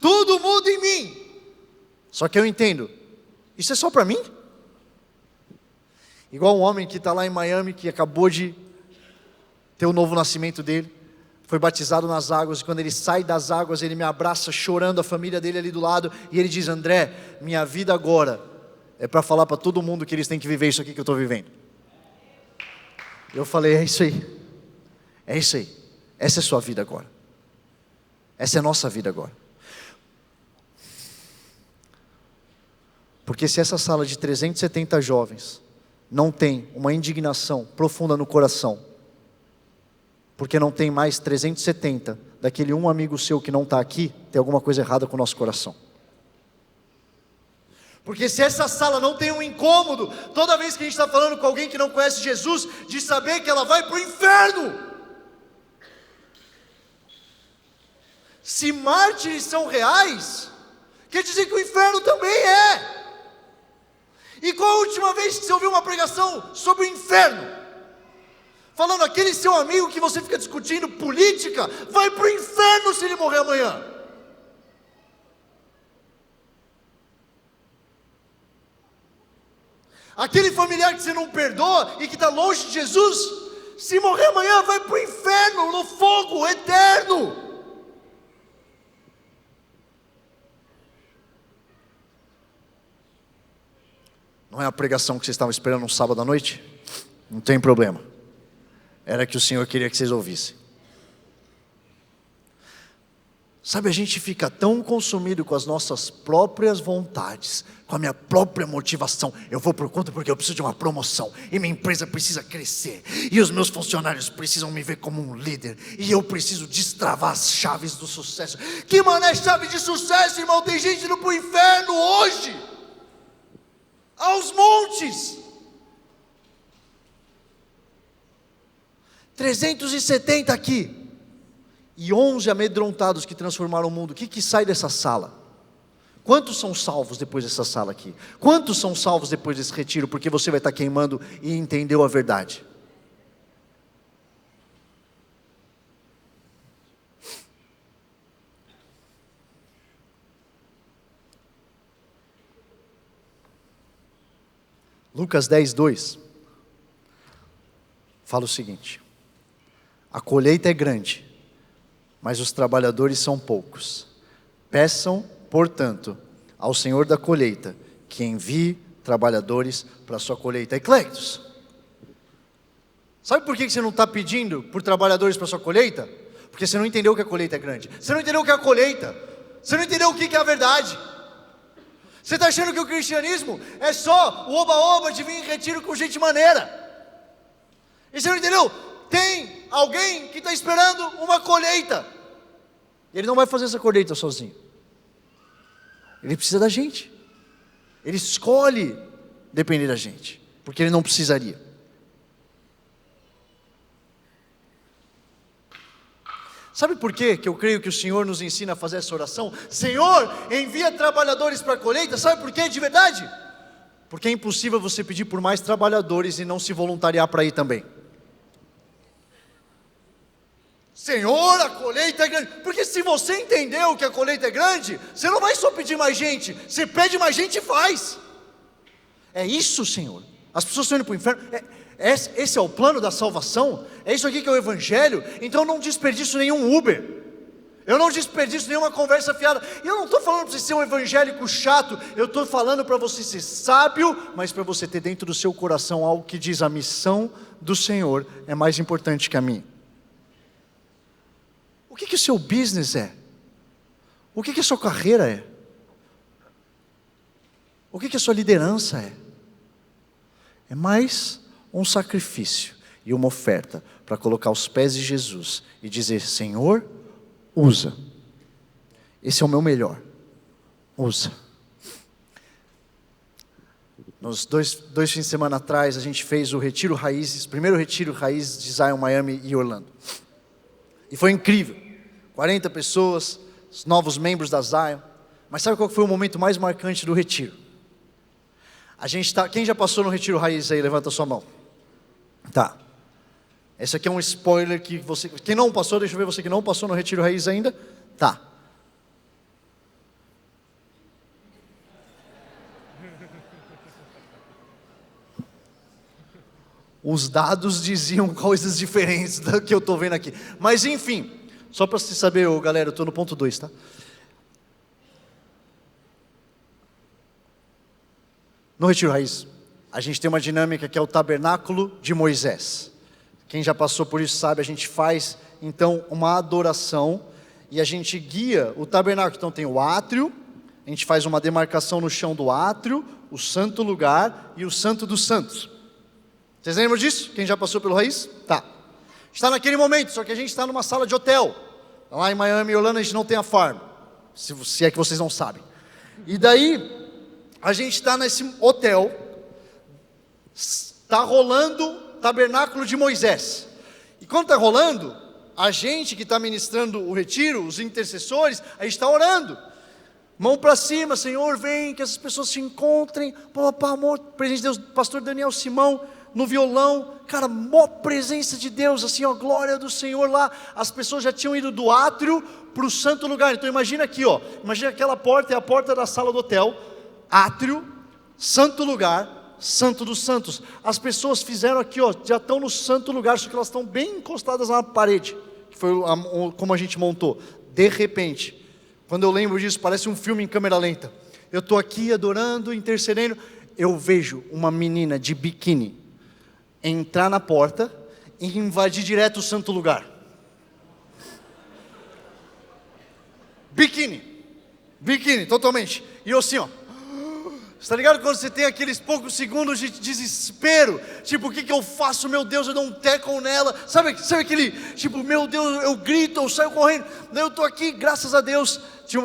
Tudo muda em mim. Só que eu entendo. Isso é só para mim? Igual um homem que está lá em Miami, que acabou de ter o novo nascimento dele. Foi batizado nas águas, e quando ele sai das águas, ele me abraça chorando, a família dele ali do lado, e ele diz: André, minha vida agora é para falar para todo mundo que eles têm que viver isso aqui que eu estou vivendo. Eu falei: é isso aí, essa é a sua vida agora, essa é a nossa vida agora. Porque se essa sala de 370 jovens não tem uma indignação profunda no coração, porque não tem mais 370 daquele um amigo seu que não está aqui, tem alguma coisa errada com o nosso coração. Porque se essa sala não tem um incômodo, toda vez que a gente está falando com alguém que não conhece Jesus, de saber que ela vai para o inferno. Se mártires são reais, quer dizer que o inferno também é. E qual a última vez que você ouviu uma pregação sobre o inferno? Falando, aquele seu amigo que você fica discutindo política, vai para o inferno se ele morrer amanhã. Aquele familiar que você não perdoa e que está longe de Jesus, se morrer amanhã, vai para o inferno, no fogo eterno. Não é a pregação que vocês estavam esperando um sábado à noite? Não tem problema. Era que o Senhor queria que vocês ouvissem. Sabe, a gente fica tão consumido com as nossas próprias vontades, com a minha própria motivação. Eu vou por conta porque eu preciso de uma promoção, e minha empresa precisa crescer, e os meus funcionários precisam me ver como um líder, e eu preciso destravar as chaves do sucesso. Que mané chave de sucesso, irmão? Tem gente indo para o inferno hoje, aos montes. 370 aqui, e 11 amedrontados que transformaram o mundo. O que sai dessa sala? Quantos são salvos depois dessa sala aqui? Quantos são salvos depois desse retiro? Porque você vai estar queimando e entendeu a verdade. Lucas 10:2 fala o seguinte: a colheita é grande, mas os trabalhadores são poucos. Peçam, portanto, ao Senhor da colheita que envie trabalhadores para a sua colheita. Eclectos, sabe por que você não está pedindo por trabalhadores para a sua colheita? Porque você não entendeu que a colheita é grande. Você não entendeu o que é a colheita. Você não entendeu o que é a verdade. Você está achando que o cristianismo é só o oba-oba de vir em retiro com gente maneira. E você não entendeu? Tem alguém que está esperando uma colheita. Ele não vai fazer essa colheita sozinho. Ele precisa da gente. Ele escolhe depender da gente, porque ele não precisaria. Sabe por quê que eu creio que o Senhor nos ensina a fazer essa oração? Senhor, envia trabalhadores para a colheita. Sabe por quê de verdade? Porque é impossível você pedir por mais trabalhadores e não se voluntariar para ir também. Senhor, a colheita é grande. Porque se você entendeu que a colheita é grande, você não vai só pedir mais gente, você pede mais gente e faz. É isso, Senhor. As pessoas estão indo para o inferno. Esse é o plano da salvação. É isso aqui que é o evangelho. Então não desperdiço nenhum Uber. Eu não desperdiço nenhuma conversa fiada. E eu não estou falando para você ser um evangélico chato. Eu estou falando para você ser sábio, mas para você ter dentro do seu coração algo que diz: a missão do Senhor é mais importante que a minha. O que o seu business é? O que a sua carreira é? O que a sua liderança é? É mais um sacrifício e uma oferta para colocar aos pés de Jesus e dizer: Senhor, usa. Esse é o meu melhor. Usa. Nos dois fins de semana atrás, a gente fez o Retiro Raízes, primeiro Retiro Raízes de Zion, Miami e Orlando. E foi incrível. 40 pessoas, os novos membros da Zion. Mas sabe qual foi o momento mais marcante do retiro? Quem já passou no Retiro Raízes aí, levanta a sua mão. Tá. Esse aqui é um spoiler que você... Quem não passou, deixa eu ver você que não passou no Retiro Raízes ainda. Tá. Os dados diziam coisas diferentes do que eu estou vendo aqui. Mas enfim, só para você saber, galera, eu estou no ponto 2, tá? No Retiro Raiz, a gente tem uma dinâmica que é o tabernáculo de Moisés. Quem já passou por isso sabe, a gente faz então uma adoração e a gente guia o tabernáculo. Então tem o átrio, a gente faz uma demarcação no chão do átrio, o santo lugar e o santo dos santos. Vocês lembram disso? Quem já passou pelo Raiz? Tá. Está naquele momento, só que a gente está numa sala de hotel. Lá em Miami e Orlando a gente não tem a farm, se é que vocês não sabem. E daí, a gente está nesse hotel, está rolando tabernáculo de Moisés. E quando está rolando, a gente que está ministrando o retiro, os intercessores, a gente está orando. Mão para cima, Senhor, vem, que essas pessoas se encontrem. Pá, amor, presente de Deus, pastor Daniel Simão, no violão, cara, mó presença de Deus, assim, ó, glória do Senhor lá. As pessoas já tinham ido do átrio para o santo lugar. Então imagina aqui, ó, imagina aquela porta, é a porta da sala do hotel, átrio, santo lugar, santo dos santos. As pessoas fizeram aqui, ó, já estão no santo lugar, só que elas estão bem encostadas na parede, que foi como a gente montou. De repente, quando eu lembro disso, parece um filme em câmera lenta. Eu estou aqui adorando, intercedendo, eu vejo uma menina de biquíni entrar na porta e invadir direto o santo lugar. Biquíni, totalmente. E eu assim, ó. Você tá ligado quando você tem aqueles poucos segundos de desespero? Tipo, o que eu faço? Meu Deus, eu dou um tackle nela. Sabe aquele, tipo, meu Deus, eu grito, eu saio correndo. Daí eu tô aqui, graças a Deus.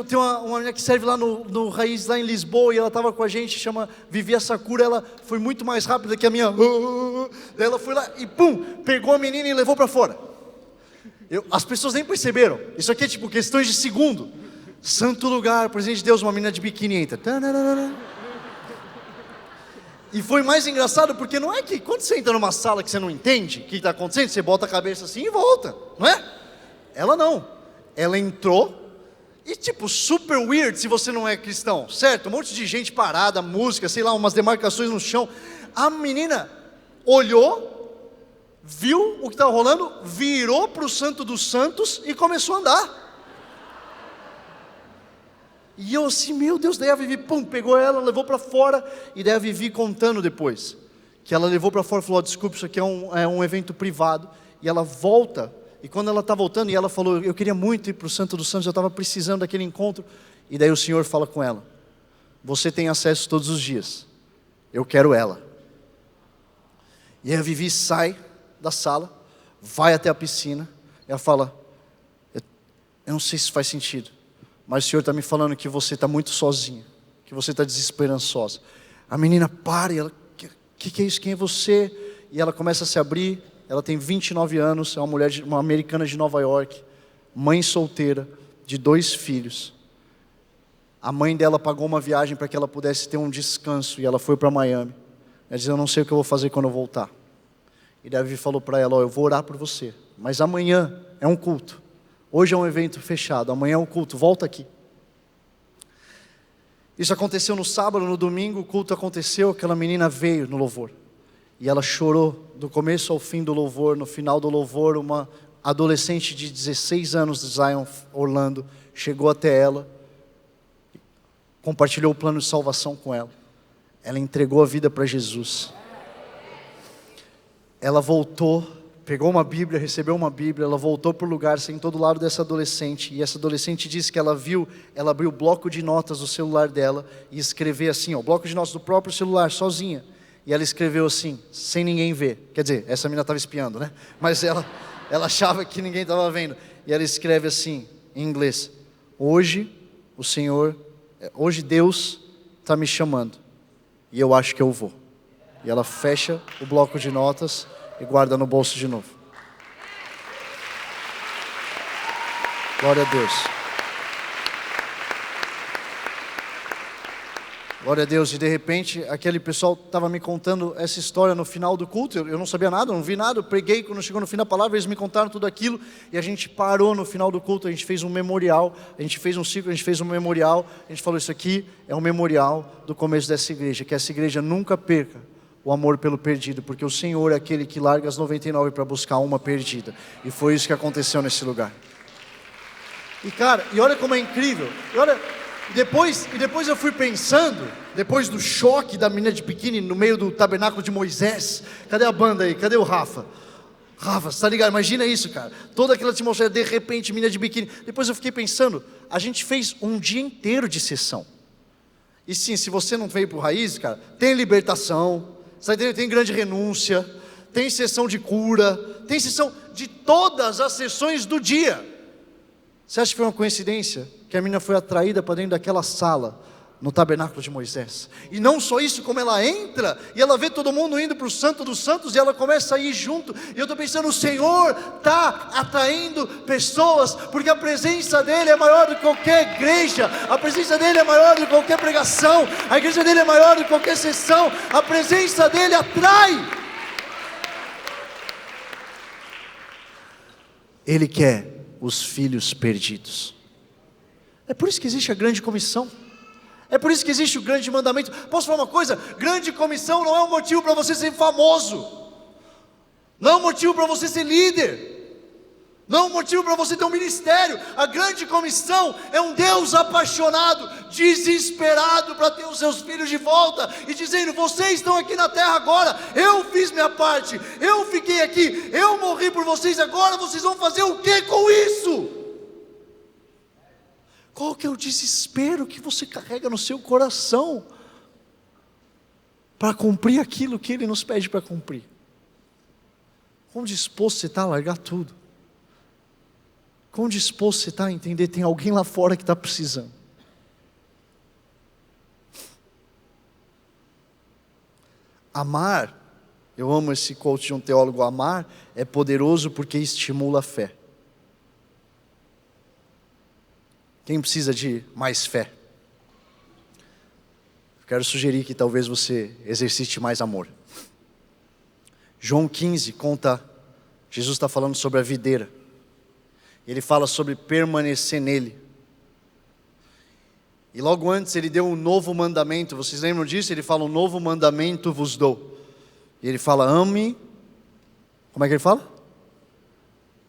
Tem uma menina que serve lá no Raiz, lá em Lisboa, e ela estava com a gente, chama Vivi Sakura. Ela foi muito mais rápida que a minha. Daí ela foi lá e pum, pegou a menina e levou para fora. As pessoas nem perceberam. Isso aqui é tipo questões de segundo. Santo lugar, presente de Deus, uma menina de biquíni entra. E foi mais engraçado porque não é que quando você entra numa sala que você não entende o que está acontecendo, você bota a cabeça assim e volta, não é? Ela não. Ela entrou. E tipo, super weird se você não é cristão, certo? Um monte de gente parada, música, sei lá, umas demarcações no chão. A menina olhou, viu o que estava rolando, virou para o Santo dos Santos e começou a andar. E eu assim, meu Deus, daí a Vivi, pum, pegou ela, levou para fora. E daí a Vivi contando depois, que ela levou para fora e falou, desculpa, isso aqui é um evento privado. E ela volta. E quando ela está voltando, e ela falou, eu queria muito ir para o Santo dos Santos, eu estava precisando daquele encontro. E daí o Senhor fala com ela, você tem acesso todos os dias, eu quero ela. E aí a Vivi sai da sala, vai até a piscina, e ela fala, eu não sei se faz sentido, mas o Senhor está me falando que você está muito sozinha, que você está desesperançosa. A menina para, e ela, que é isso, quem é você? E ela começa a se abrir. Ela tem 29 anos, é uma americana de Nova York, mãe solteira, de 2 filhos. A mãe dela pagou uma viagem para que ela pudesse ter um descanso, e ela foi para Miami. Ela disse, eu não sei o que eu vou fazer quando eu voltar. E Davi falou para ela, eu vou orar por você, mas amanhã é um culto. Hoje é um evento fechado, amanhã é um culto, volta aqui. Isso aconteceu no sábado, no domingo, o culto aconteceu, aquela menina veio no louvor. E ela chorou do começo ao fim do louvor. No final do louvor, uma adolescente de 16 anos de Zion, Orlando, chegou até ela, compartilhou o plano de salvação com ela. Ela entregou a vida para Jesus. Ela voltou, pegou uma Bíblia, recebeu uma Bíblia, ela voltou para o lugar, sentou do lado dessa adolescente. E essa adolescente disse que ela abriu o bloco de notas do celular dela e escreveu assim, o bloco de notas do próprio celular, sozinha. E ela escreveu assim, sem ninguém ver. Quer dizer, essa menina estava espiando, né? Mas ela achava que ninguém estava vendo. E ela escreve assim, em inglês, hoje Deus está me chamando. e eu acho que eu vou. E ela fecha o bloco de notas e guarda no bolso de novo. Glória a Deus. Glória a Deus. E de repente, aquele pessoal estava me contando essa história no final do culto. Eu não sabia nada, não vi nada. Eu preguei, quando chegou no fim da palavra, eles me contaram tudo aquilo. E a gente parou no final do culto, a gente fez um memorial. A gente fez um ciclo, a gente fez um memorial. A gente falou, isso aqui é um memorial do começo dessa igreja. Que essa igreja nunca perca o amor pelo perdido. Porque o Senhor é aquele que larga as 99 para buscar uma perdida. E foi isso que aconteceu nesse lugar. E cara, e olha como é incrível. E olha... E depois eu fui pensando, depois do choque da menina de biquíni no meio do tabernáculo de Moisés. Cadê a banda aí? Cadê o Rafa? Rafa, você tá ligado? Imagina isso, cara. Toda aquela atmosfera, de repente, menina de biquíni. Depois eu fiquei pensando, a gente fez um dia inteiro de sessão. E sim, se você não veio pro Raiz, cara, tem libertação, tem grande renúncia, tem sessão de cura, tem sessão de todas as sessões do dia. Você acha que foi uma coincidência que a menina foi atraída para dentro daquela sala no tabernáculo de Moisés? E não só isso, como ela entra e ela vê todo mundo indo para o Santo dos Santos e ela começa a ir junto. E eu estou pensando, o Senhor está atraindo pessoas, porque a presença dEle é maior do que qualquer igreja, a presença dEle é maior do que qualquer pregação, a igreja dEle é maior do que qualquer sessão, a presença dEle atrai. Ele quer os filhos perdidos. É por isso que existe a grande comissão. É por isso que existe o grande mandamento. Posso falar uma coisa? Grande comissão não é um motivo para você ser famoso. Não é um motivo para você ser líder. Não é um motivo para você ter um ministério. A grande comissão é um Deus apaixonado, desesperado para ter os seus filhos de volta e dizendo, vocês estão aqui na terra agora, eu fiz minha parte, eu fiquei aqui, eu morri por vocês, agora vocês vão fazer o que com isso? Qual que é o desespero que você carrega no seu coração para cumprir aquilo que Ele nos pede para cumprir? Quão disposto você está a largar tudo? Quão disposto você está a entender que tem alguém lá fora que está precisando? Amar, eu amo esse quote de um teólogo, amar é poderoso porque estimula a fé. Quem precisa de mais fé? Eu quero sugerir que talvez você exercite mais amor. João 15 conta, Jesus está falando sobre a videira. Ele fala sobre permanecer nele. E logo antes ele deu um novo mandamento. Vocês lembram disso? Ele fala, um novo mandamento vos dou. E ele fala, ame. Como é que ele fala?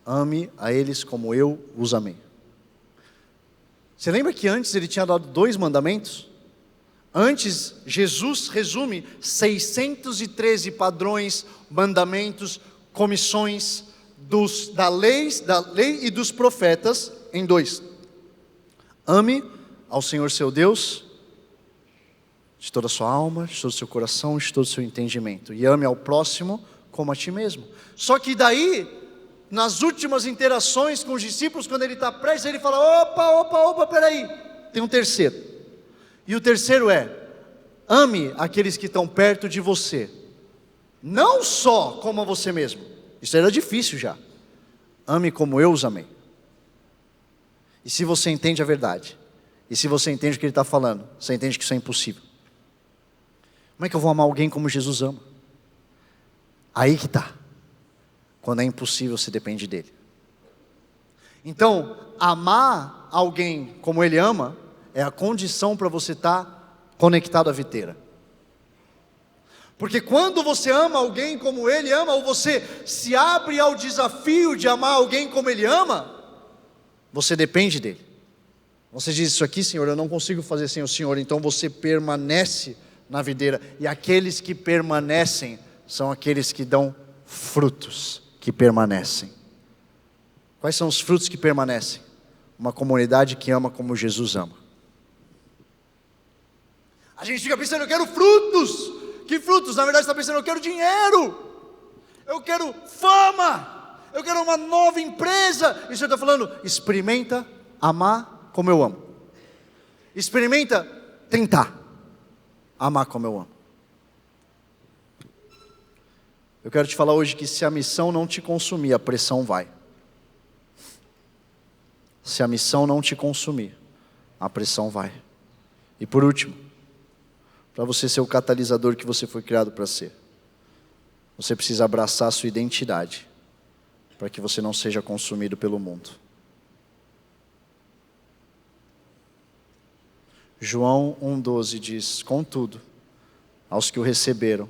Ame a eles como eu os amei. Você lembra que antes ele tinha dado 2 mandamentos? Antes, Jesus resume 613 padrões, mandamentos, comissões, da lei e dos profetas em 2. Ame ao Senhor seu Deus de toda a sua alma, de todo o seu coração, de todo o seu entendimento, e ame ao próximo como a ti mesmo. Só que daí, nas últimas interações com os discípulos, quando ele está prestes, ele fala, opa, peraí, tem um terceiro, e o terceiro é, ame aqueles que estão perto de você, não só como a você mesmo. Isso era difícil já. Ame como eu os amei. E se você entende a verdade, e se você entende o que ele está falando, você entende que isso é impossível. Como é que eu vou amar alguém como Jesus ama? Aí que está. Quando é impossível, você depende dele. Então, amar alguém como ele ama, é a condição para você estar conectado à videira. Porque quando você ama alguém como Ele ama, ou você se abre ao desafio de amar alguém como Ele ama, você depende dEle. Você diz, isso aqui, Senhor, eu não consigo fazer sem o Senhor, então você permanece na videira. E aqueles que permanecem, são aqueles que dão frutos, que permanecem. Quais são os frutos que permanecem? Uma comunidade que ama como Jesus ama. A gente fica pensando, eu quero frutos. Que frutos? Na verdade você está pensando, eu quero dinheiro, eu quero fama, eu quero uma nova empresa. E o Senhor está falando, experimenta amar como eu amo. Experimenta tentar amar como eu amo. Eu quero te falar hoje que se a missão não te consumir, a pressão vai. Se a missão não te consumir, a pressão vai. E por último, para você ser o catalisador que você foi criado para ser, você precisa abraçar a sua identidade, para que você não seja consumido pelo mundo. João 1,12 diz: contudo, aos que o receberam,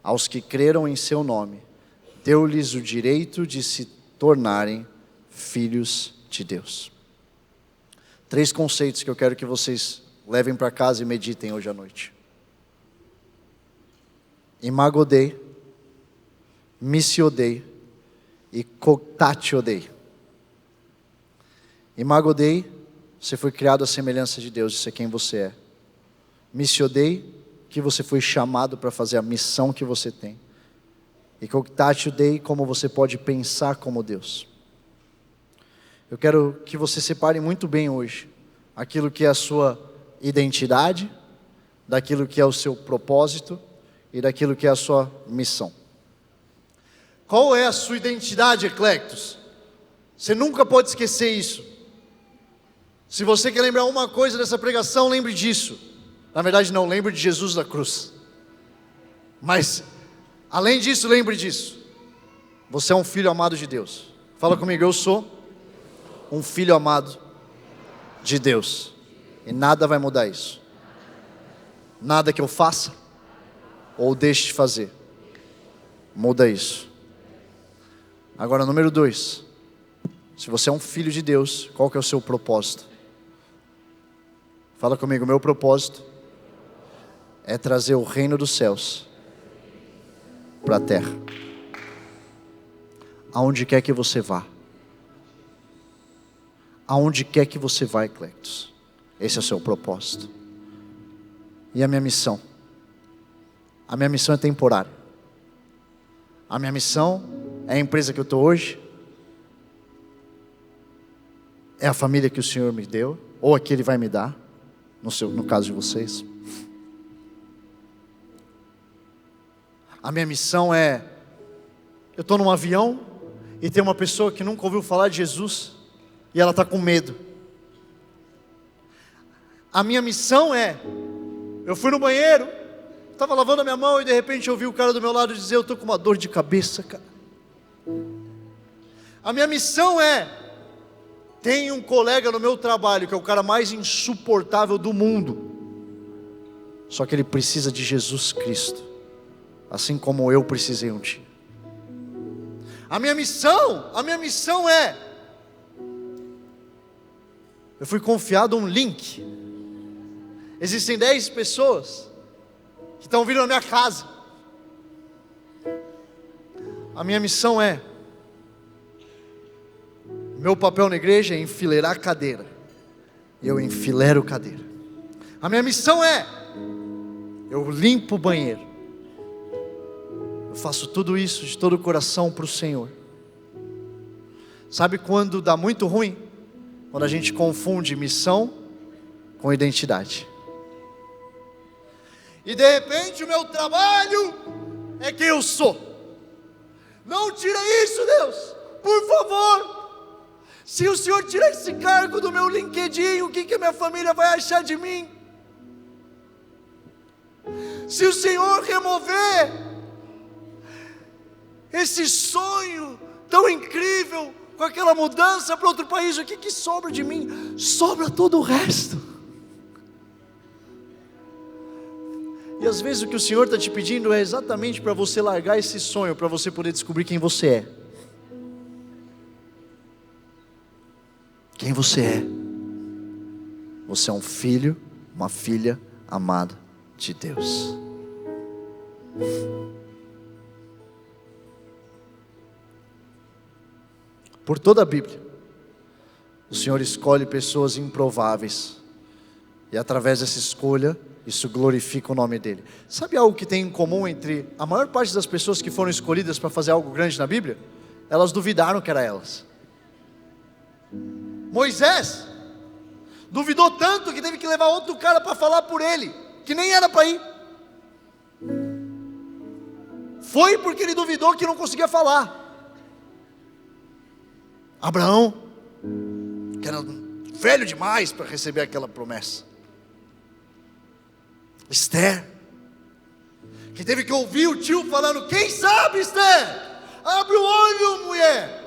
aos que creram em seu nome, deu-lhes o direito de se tornarem filhos de Deus. 3 conceitos que eu quero que vocês levem para casa e meditem hoje à noite. Imago Dei, Missio Dei e Cogtatio Dei. Imago Dei, você foi criado à semelhança de Deus, isso é quem você é. Missio Dei, que você foi chamado para fazer a missão que você tem. E Cogtatio Dei, como você pode pensar como Deus. Eu quero que você separe muito bem hoje aquilo que é a sua identidade, daquilo que é o seu propósito e daquilo que é a sua missão. Qual é a sua identidade, Eclectos? Você nunca pode esquecer isso. Se você quer lembrar uma coisa dessa pregação, lembre disso. Na verdade não, lembre de Jesus da cruz. Mas, além disso, lembre disso. Você é um filho amado de Deus. Fala comigo, eu sou um filho amado de Deus. E nada vai mudar isso. Nada que eu faça ou deixe de fazer muda isso. Agora, número 2. Se você é um filho de Deus, qual que é o seu propósito? Fala comigo, meu propósito é trazer o reino dos céus para a terra. Aonde quer que você vá. Aonde quer que você vá, Eclectos. Esse é o seu propósito. E a minha missão? A minha missão é temporária. A minha missão é a empresa que eu estou hoje. É a família que o Senhor me deu, ou a que Ele vai me dar, no caso de vocês. A minha missão é, eu estou num avião e tem uma pessoa que nunca ouviu falar de Jesus e ela está com medo. A minha missão é, eu fui no banheiro, estava lavando a minha mão e de repente eu ouvi o cara do meu lado dizer, eu estou com uma dor de cabeça, cara. A minha missão é, tem um colega no meu trabalho que é o cara mais insuportável do mundo, só que ele precisa de Jesus Cristo, assim como eu precisei um dia. A minha missão é, eu fui confiado um link. Existem 10 pessoas que estão vindo na minha casa. A minha missão é, meu papel na igreja é enfileirar cadeira. E eu enfileiro cadeira. A minha missão é, eu limpo o banheiro. Eu faço tudo isso de todo o coração para o Senhor. Sabe quando dá muito ruim? Quando a gente confunde missão com identidade. E de repente o meu trabalho é quem eu sou. Não tira isso, Deus, por favor. Se o Senhor tirar esse cargo do meu LinkedIn, o que a minha família vai achar de mim? Se o Senhor remover esse sonho tão incrível, com aquela mudança para outro país, o que sobra de mim? Sobra todo o resto. E às vezes o que o Senhor está te pedindo é exatamente para você largar esse sonho, para você poder descobrir quem você é. Quem você é? Você é um filho, uma filha amada de Deus. Por toda a Bíblia, o Senhor escolhe pessoas improváveis, e através dessa escolha, isso glorifica o nome dEle. Sabe algo que tem em comum entre a maior parte das pessoas que foram escolhidas para fazer algo grande na Bíblia? Elas duvidaram que era elas. Moisés duvidou tanto que teve que levar outro cara para falar por ele, que nem era para ir. foi porque ele duvidou que não conseguia falar. Abraão, que era velho demais para receber aquela promessa. Esther, que teve que ouvir o tio falando: quem sabe, Esther, abre o olho, mulher.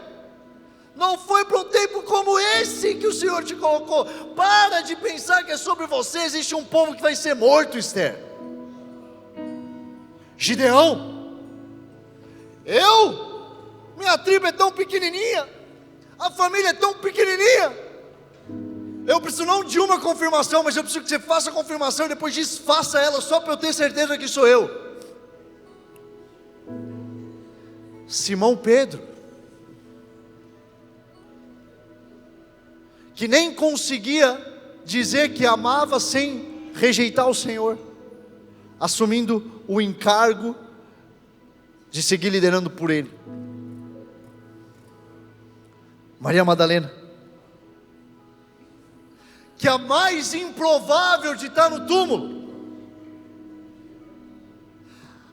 Não foi para um tempo como esse que o Senhor te colocou. Para de pensar que é sobre você. Existe um povo que vai ser morto, Esther. Gideão, minha tribo é tão pequenininha, a família é tão pequenininha, eu preciso não de uma confirmação, mas eu preciso que você faça a confirmação e depois desfaça ela, só para eu ter certeza que sou eu. Simão Pedro, que nem conseguia dizer que amava sem rejeitar o Senhor, assumindo o encargo de seguir liderando por Ele. Maria Madalena, que é a mais improvável de estar no túmulo,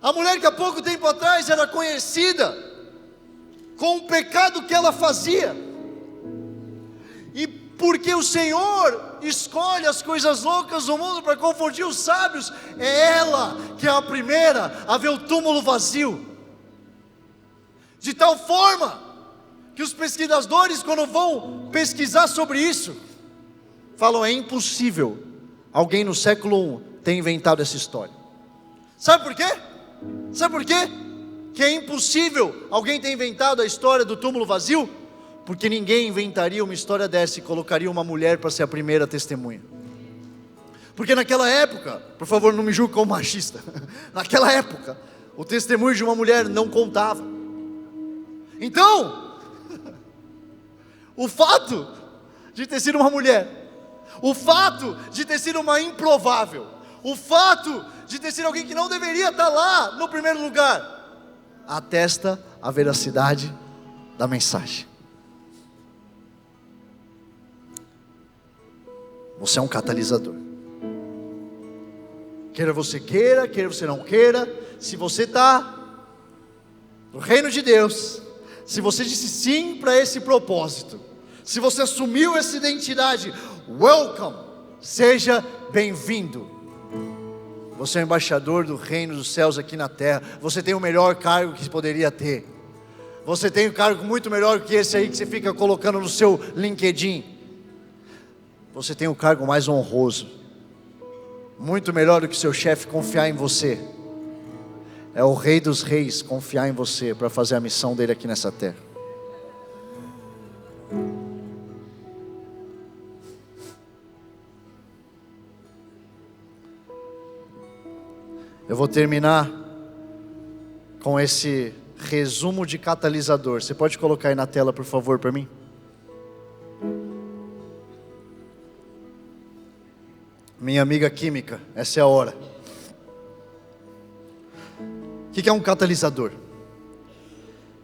a mulher que há pouco tempo atrás era conhecida com o pecado que ela fazia, e porque o Senhor escolhe as coisas loucas do mundo para confundir os sábios, é ela que é a primeira a ver o túmulo vazio, de tal forma que os pesquisadores, quando vão pesquisar sobre isso, falam: é impossível alguém no século I ter inventado essa história. Sabe por quê? Sabe por quê que é impossível alguém ter inventado a história do túmulo vazio? Porque ninguém inventaria uma história dessa e colocaria uma mulher para ser a primeira testemunha. Porque naquela época, por favor não me julgue como machista, naquela época o testemunho de uma mulher não contava. Então, o fato de ter sido uma mulher, o fato de ter sido uma improvável, o fato de ter sido alguém que não deveria estar lá no primeiro lugar, atesta a veracidade da mensagem. Você é um catalisador. Queira você não queira, se você está no reino de Deus, se você disse sim para esse propósito, se você assumiu essa identidade, welcome, seja bem-vindo. Você é o embaixador do reino dos céus aqui na terra. Você tem o melhor cargo que poderia ter. Você tem um cargo muito melhor que esse aí que você fica colocando no seu LinkedIn. Você tem o cargo mais honroso, muito melhor do que seu chefe confiar em você. É o Rei dos Reis confiar em você para fazer a missão dele aqui nessa terra. Eu vou terminar com esse resumo de catalisador. Você pode colocar aí na tela, por favor, para mim? Minha amiga química, essa é a hora. O que é um catalisador?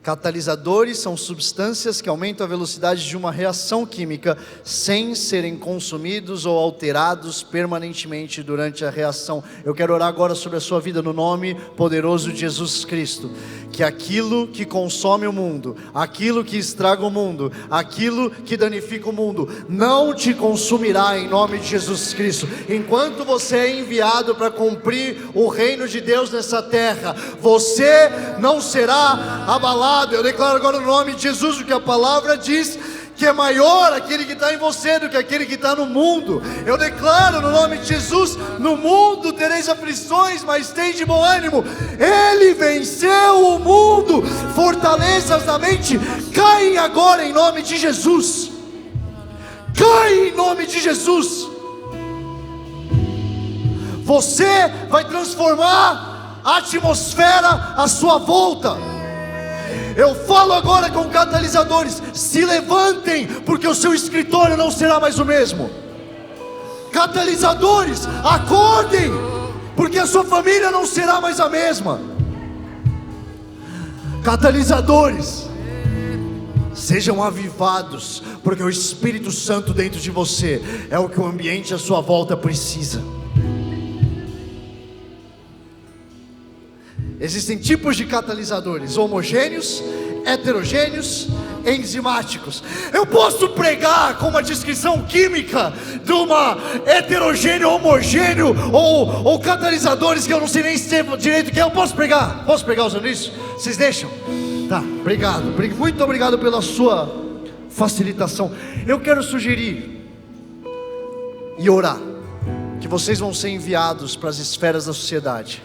Catalisadores são substâncias que aumentam a velocidade de uma reação química sem serem consumidos ou alterados permanentemente durante a reação. Eu quero orar agora sobre a sua vida no nome poderoso de Jesus Cristo. Que aquilo que consome o mundo, aquilo que estraga o mundo, aquilo que danifica o mundo, não te consumirá em nome de Jesus Cristo. Enquanto você é enviado para cumprir o reino de Deus nessa terra, você não será abalado. Eu declaro agora no nome de Jesus o que a palavra diz, que é maior aquele que está em você do que aquele que está no mundo. Eu declaro no nome de Jesus: no mundo tereis aflições, mas tem de bom ânimo, Ele venceu o mundo. Fortalezas da mente caem agora em nome de Jesus. Cai em nome de Jesus. Você vai transformar a atmosfera à sua volta. Eu falo agora com catalisadores: se levantem, porque o seu escritório não será mais o mesmo. Catalisadores, acordem, porque a sua família não será mais a mesma. Catalisadores, sejam avivados, porque o Espírito Santo dentro de você é o que o ambiente à sua volta precisa. Existem tipos de catalisadores: homogêneos, heterogêneos, enzimáticos. Eu posso pregar com uma descrição química de uma heterogêneo, homogêneo ou catalisadores que eu não sei nem direito o que é. Eu posso pregar usando isso? Vocês deixam? Tá, obrigado. Muito obrigado pela sua facilitação. Eu quero sugerir e orar que vocês vão ser enviados para as esferas da sociedade,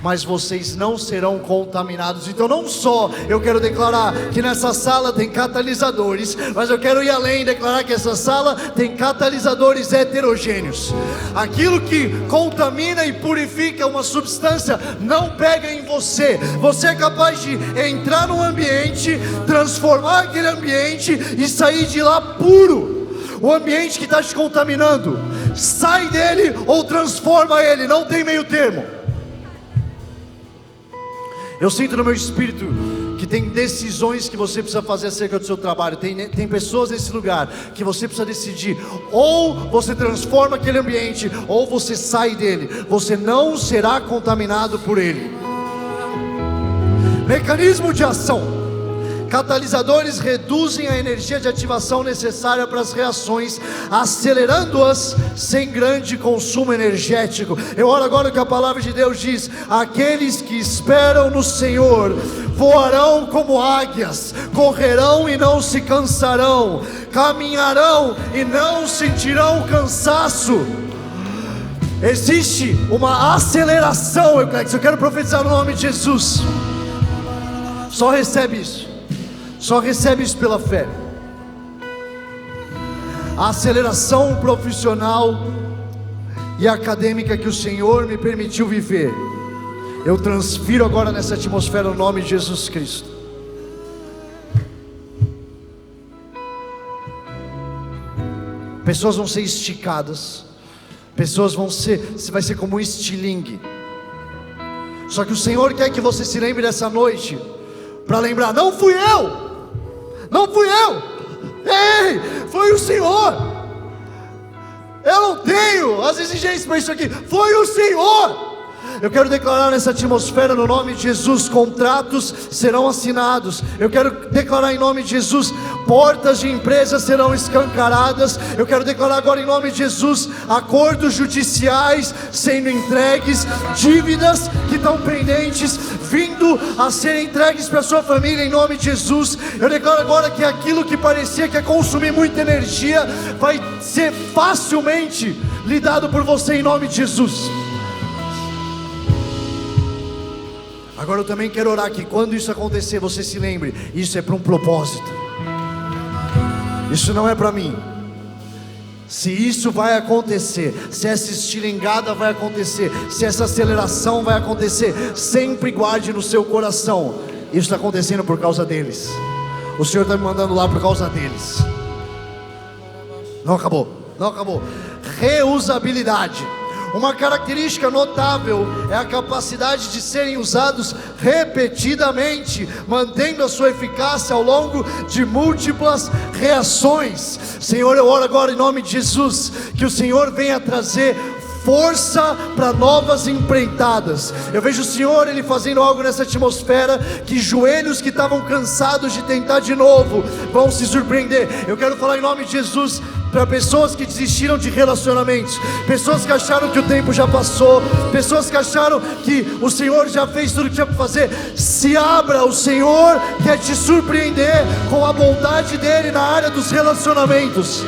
mas vocês não serão contaminados. Então não só eu quero declarar que nessa sala tem catalisadores, mas eu quero ir além e declarar que essa sala tem catalisadores heterogêneos. Aquilo que contamina e purifica uma substância não pega em você. Você é capaz de entrar num ambiente, transformar aquele ambiente e sair de lá puro. O ambiente que está te contaminando, sai dele ou transforma ele, não tem meio termo. Eu sinto no meu espírito que tem decisões que você precisa fazer acerca do seu trabalho. Tem pessoas nesse lugar que você precisa decidir: ou você transforma aquele ambiente, ou você sai dele. Você não será contaminado por ele. Mecanismo de ação: catalisadores reduzem a energia de ativação necessária para as reações, acelerando-as sem grande consumo energético. Eu oro agora que a palavra de Deus diz: aqueles que esperam no Senhor voarão como águias, correrão e não se cansarão, caminharão e não sentirão cansaço. Existe uma aceleração, eu quero profetizar no nome de Jesus. Só recebe isso. Só recebe isso pela fé. A aceleração profissional e acadêmica que o Senhor me permitiu viver, eu transfiro agora nessa atmosfera no nome de Jesus Cristo. Pessoas vão ser esticadas, pessoas vai ser como um estilingue. Só que o Senhor quer que você se lembre dessa noite, para lembrar: não fui eu, ei, foi o Senhor. Eu não tenho as exigências para isso aqui, foi o Senhor. Eu quero declarar nessa atmosfera no nome de Jesus: contratos serão assinados. Eu quero declarar em nome de Jesus: portas de empresas serão escancaradas. Eu quero declarar agora em nome de Jesus: acordos judiciais sendo entregues, dívidas que estão pendentes vindo a serem entregues para a sua família em nome de Jesus. Eu declaro agora que aquilo que parecia que ia consumir muita energia vai ser facilmente lidado por você em nome de Jesus. Agora eu também quero orar que quando isso acontecer, você se lembre: isso é para um propósito, isso não é para mim. Se isso vai acontecer, se essa estilingada vai acontecer, se essa aceleração vai acontecer, sempre guarde no seu coração: isso está acontecendo por causa deles. O Senhor está me mandando lá por causa deles. Não acabou. Reusabilidade. Uma característica notável é a capacidade de serem usados repetidamente, mantendo a sua eficácia ao longo de múltiplas reações. Senhor, eu oro agora em nome de Jesus, que o Senhor venha trazer força para novas empreitadas. Eu vejo o Senhor, Ele fazendo algo nessa atmosfera, que joelhos que estavam cansados de tentar de novo vão se surpreender. Eu quero falar em nome de Jesus para pessoas que desistiram de relacionamentos, pessoas que acharam que o tempo já passou, pessoas que acharam que o Senhor já fez tudo o que tinha para fazer. Se abra, o Senhor quer te surpreender com a bondade dEle na área dos relacionamentos.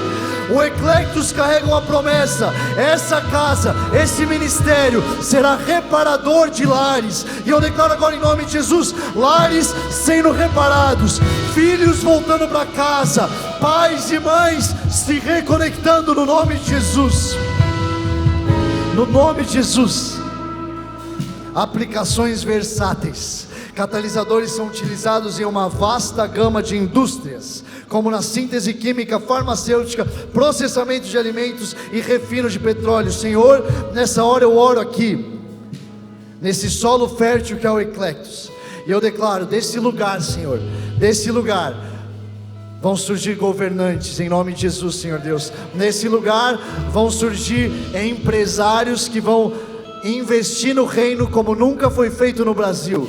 O Eclectus carrega uma promessa: essa casa, esse ministério será reparador de lares. E eu declaro agora em nome de Jesus: lares sendo reparados, filhos voltando para casa, pais e mães se reconectando no nome de Jesus. No nome de Jesus. Aplicações versáteis. Catalisadores são utilizados em uma vasta gama de indústrias, como na síntese química, farmacêutica, processamento de alimentos e refino de petróleo. Senhor, nessa hora eu oro aqui, nesse solo fértil que é o Eclectus, e eu declaro: desse lugar, Senhor, desse lugar vão surgir governantes em nome de Jesus, Senhor Deus. Nesse lugar vão surgir empresários que vão investir no reino como nunca foi feito no Brasil.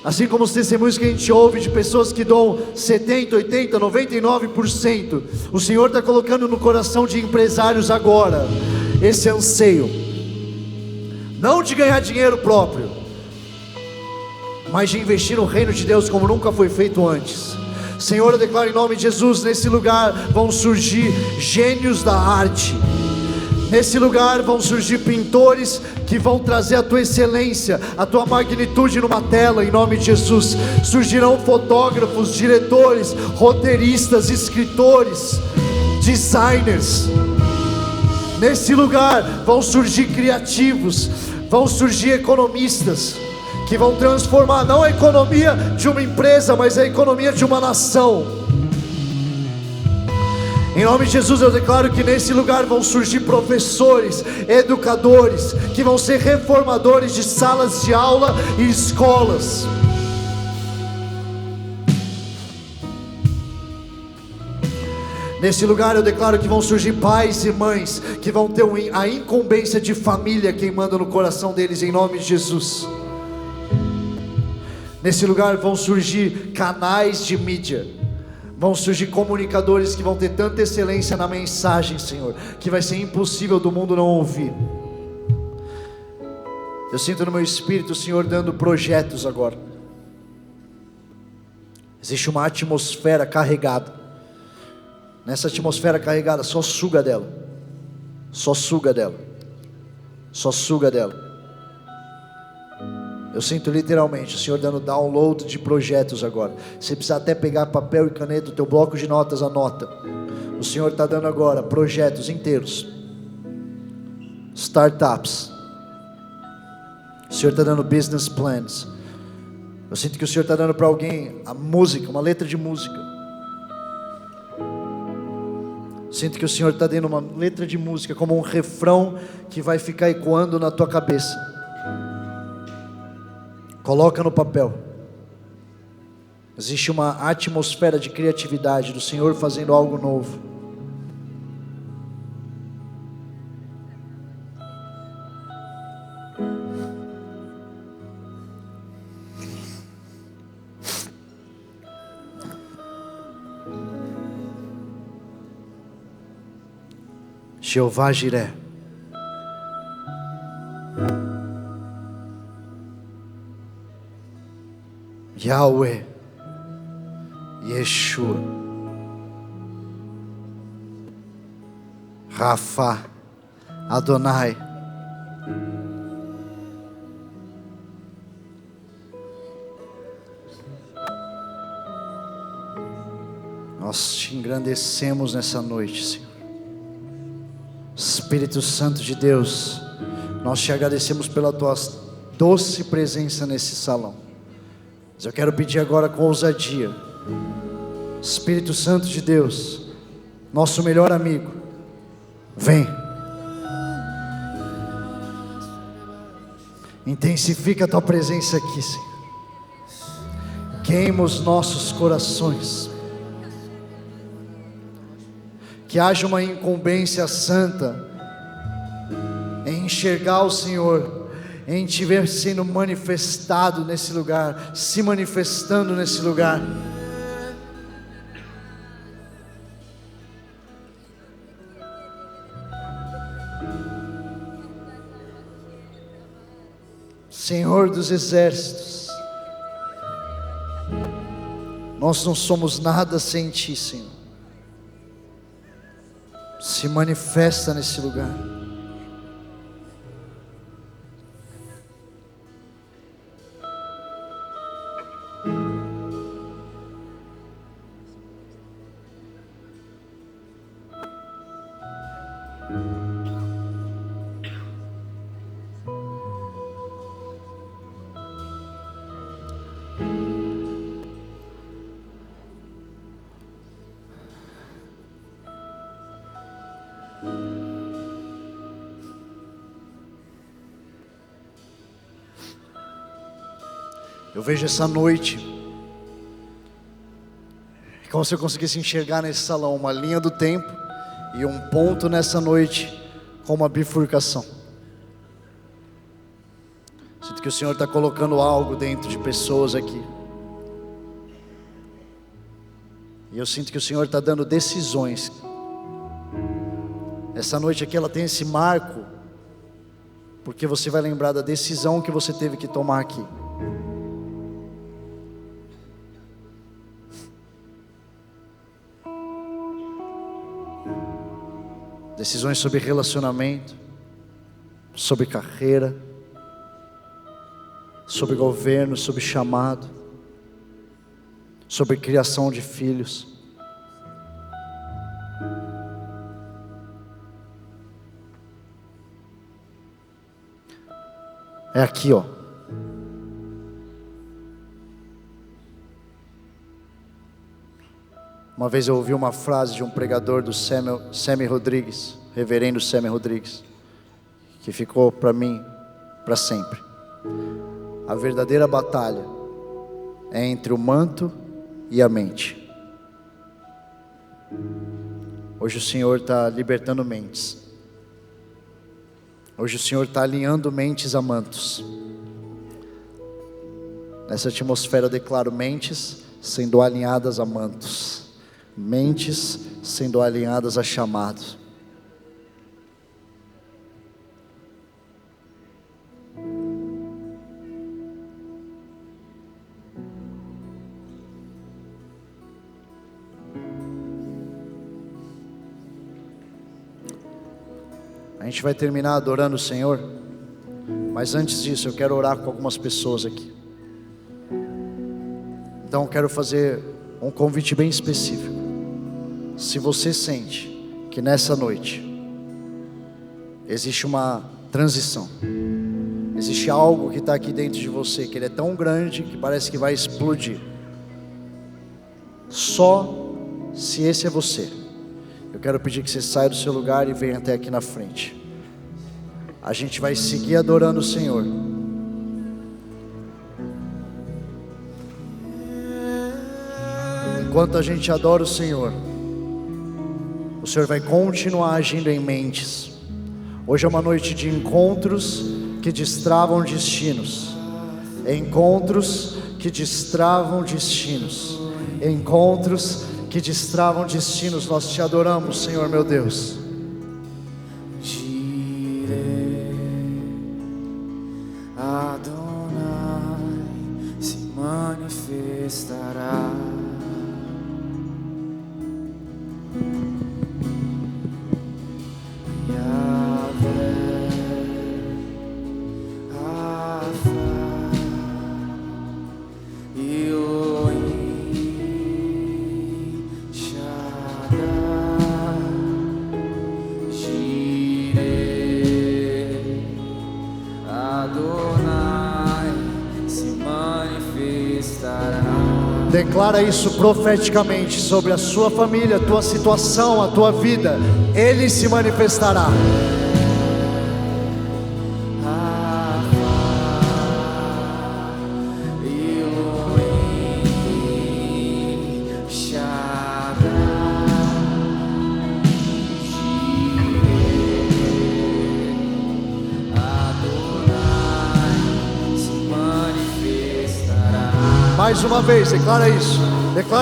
Assim como os testemunhos que a gente ouve de pessoas que dão 70, 80, 99%, o Senhor está colocando no coração de empresários agora esse anseio, não de ganhar dinheiro próprio, mas de investir no reino de Deus como nunca foi feito antes. Senhor, eu declaro em nome de Jesus, nesse lugar vão surgir gênios da arte. Nesse lugar vão surgir pintores que vão trazer a tua excelência, a tua magnitude numa tela, em nome de Jesus. Surgirão fotógrafos, diretores, roteiristas, escritores, designers. Nesse lugar vão surgir criativos, vão surgir economistas, que vão transformar não a economia de uma empresa, mas a economia de uma nação. Em nome de Jesus eu declaro que nesse lugar vão surgir professores, educadores, que vão ser reformadores de salas de aula e escolas. Nesse lugar eu declaro que vão surgir pais e mães, que vão ter a incumbência de família queimando no coração deles, em nome de Jesus. Nesse lugar vão surgir canais de mídia, vão surgir comunicadores que vão ter tanta excelência na mensagem, Senhor, que vai ser impossível do mundo não ouvir. Eu sinto no meu espírito o Senhor dando projetos agora. Existe uma atmosfera carregada. Nessa atmosfera carregada, só suga dela. Só suga dela. Só suga dela. Eu sinto literalmente o Senhor dando download de projetos agora. Se precisar até pegar papel e caneta, o teu bloco de notas, anota. O Senhor está dando agora projetos inteiros. Startups. O Senhor está dando business plans. Eu sinto que o Senhor está dando para alguém a música, uma letra de música. Sinto que o Senhor está dando uma letra de música como um refrão que vai ficar ecoando na tua cabeça. Coloca no papel. Existe uma atmosfera de criatividade do Senhor fazendo algo novo. Jeová Jiré. Yahweh, Yeshua, Rafa, Adonai. Nós te engrandecemos nessa noite, Senhor. Espírito Santo de Deus, nós te agradecemos pela tua doce presença nesse salão. Mas eu quero pedir agora com ousadia, Espírito Santo de Deus, nosso melhor amigo, vem, intensifica a tua presença aqui, Senhor, queima os nossos corações, que haja uma incumbência santa em enxergar o Senhor, em te ver sendo manifestado nesse lugar, se manifestando nesse lugar. Senhor dos exércitos, nós não somos nada sem ti, Senhor. Se manifesta nesse lugar. Eu vejo essa noite, é como se eu conseguisse enxergar nesse salão uma linha do tempo e um ponto nessa noite com uma bifurcação. Sinto que o Senhor está colocando algo dentro de pessoas aqui. E eu sinto que o Senhor está dando decisões. Essa noite aqui ela tem esse marco, porque você vai lembrar da decisão que você teve que tomar aqui. Decisões sobre relacionamento, sobre carreira, sobre governo, sobre chamado, sobre criação de filhos. É aqui, ó. Uma vez eu ouvi uma frase de um pregador do Sammy Rodrigues, reverendo Sammy Rodrigues, que ficou para mim para sempre. A verdadeira batalha é entre o manto e a mente. Hoje o Senhor está libertando mentes. Hoje o Senhor está alinhando mentes a mantos. Nessa atmosfera eu declaro mentes sendo alinhadas a mantos. Mentes sendo alinhadas a chamados. A gente vai terminar adorando o Senhor, mas antes disso eu quero orar com algumas pessoas aqui. Então eu quero fazer um convite bem específico. Se você sente que nessa noite existe uma transição, existe algo que está aqui dentro de você, que ele é tão grande que parece que vai explodir, só se esse é você, eu quero pedir que você saia do seu lugar e venha até aqui na frente. A gente vai seguir adorando o Senhor. Enquanto a gente adora o Senhor vai continuar agindo em mentes. Hoje é uma noite de encontros que destravam destinos. Encontros que destravam destinos. Encontros que destravam destinos. Nós te adoramos, Senhor meu Deus. Adonai se manifestará. Declara isso profeticamente sobre a sua família, a tua situação, a tua vida. Ele se manifestará. Mais uma vez, declara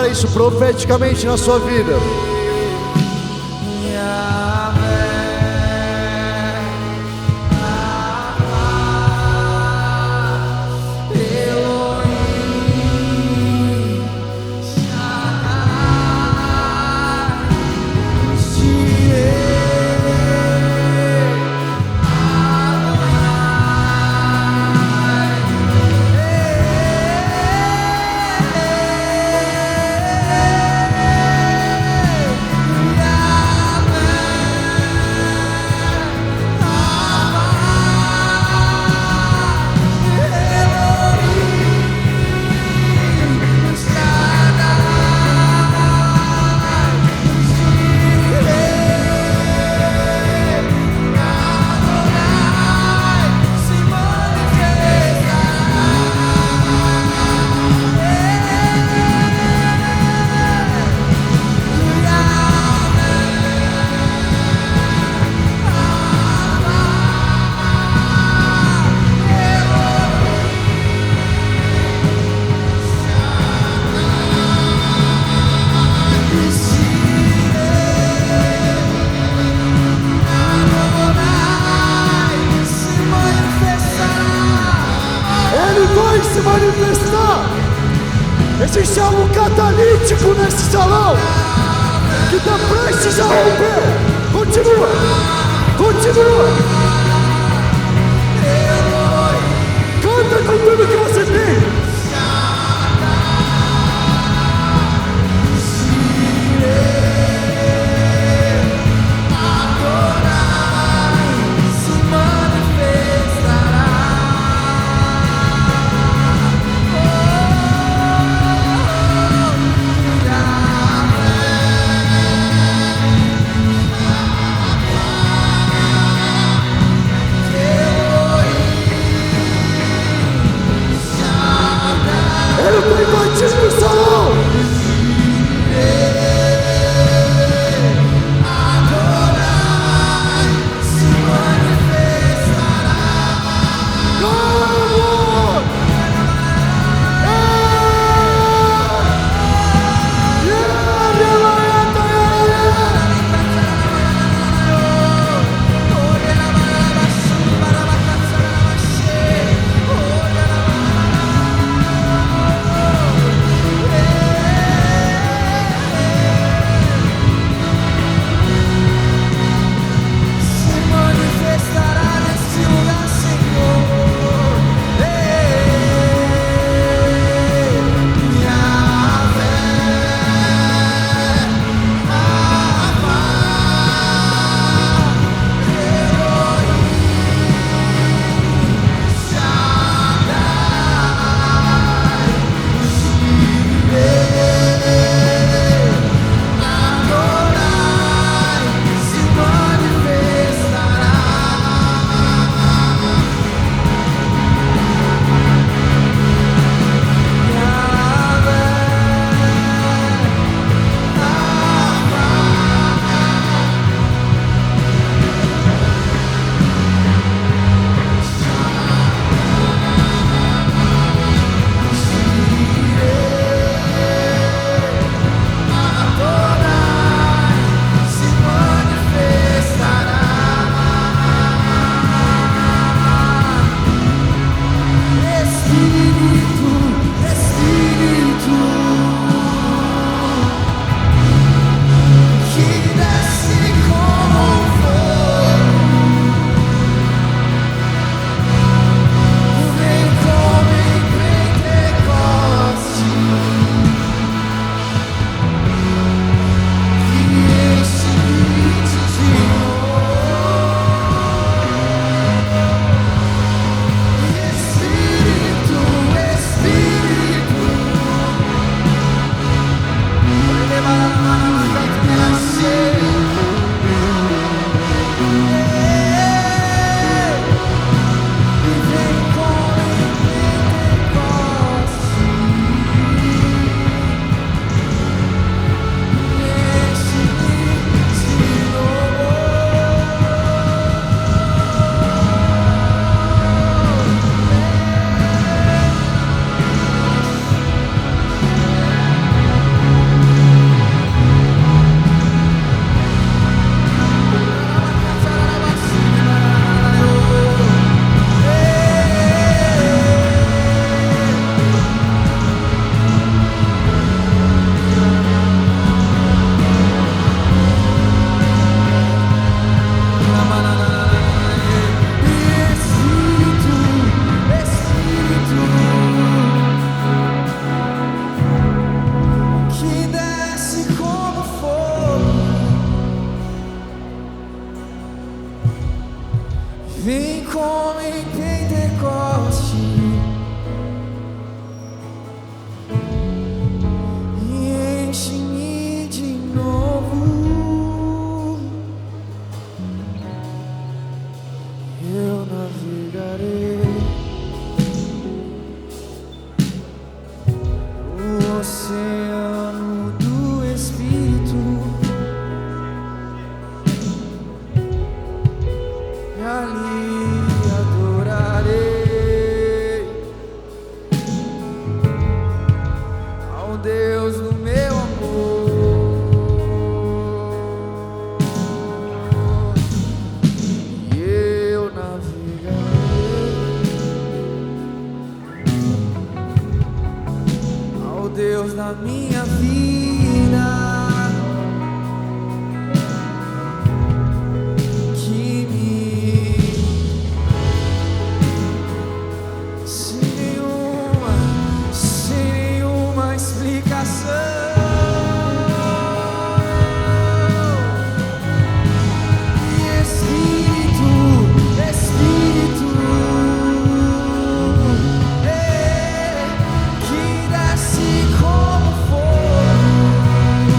isso profeticamente na sua vida. Existe algo catalítico nesse salão que está prestes a romper. Continua, continua. Canta com tudo que você tem. Vem como em Pentecoste e enche-me de novo. Eu navegarei o oceano do Espírito e ali adorarei ao Deus do meu amor. E eu navegarei ao Deus na minha vida, que me, sem nenhuma explicação, que desce como fogo,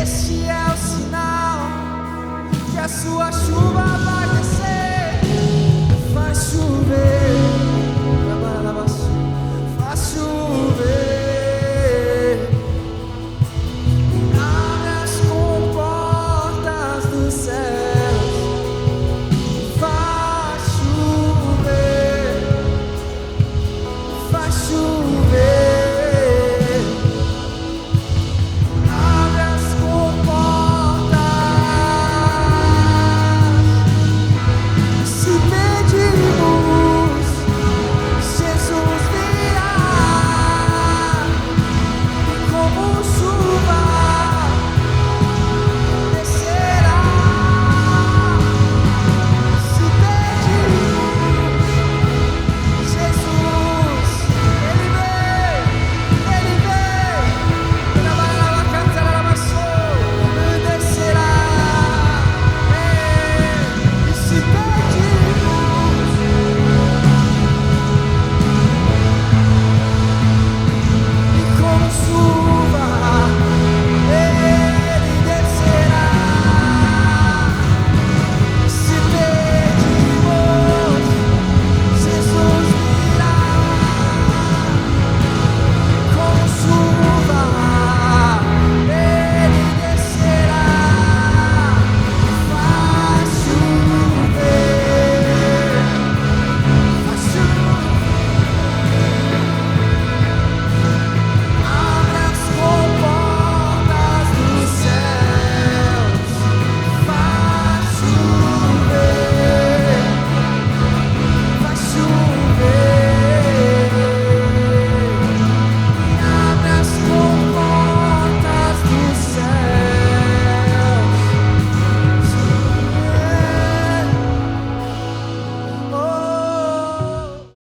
Este é o sinal que a sua chuva vai descer, vai chover.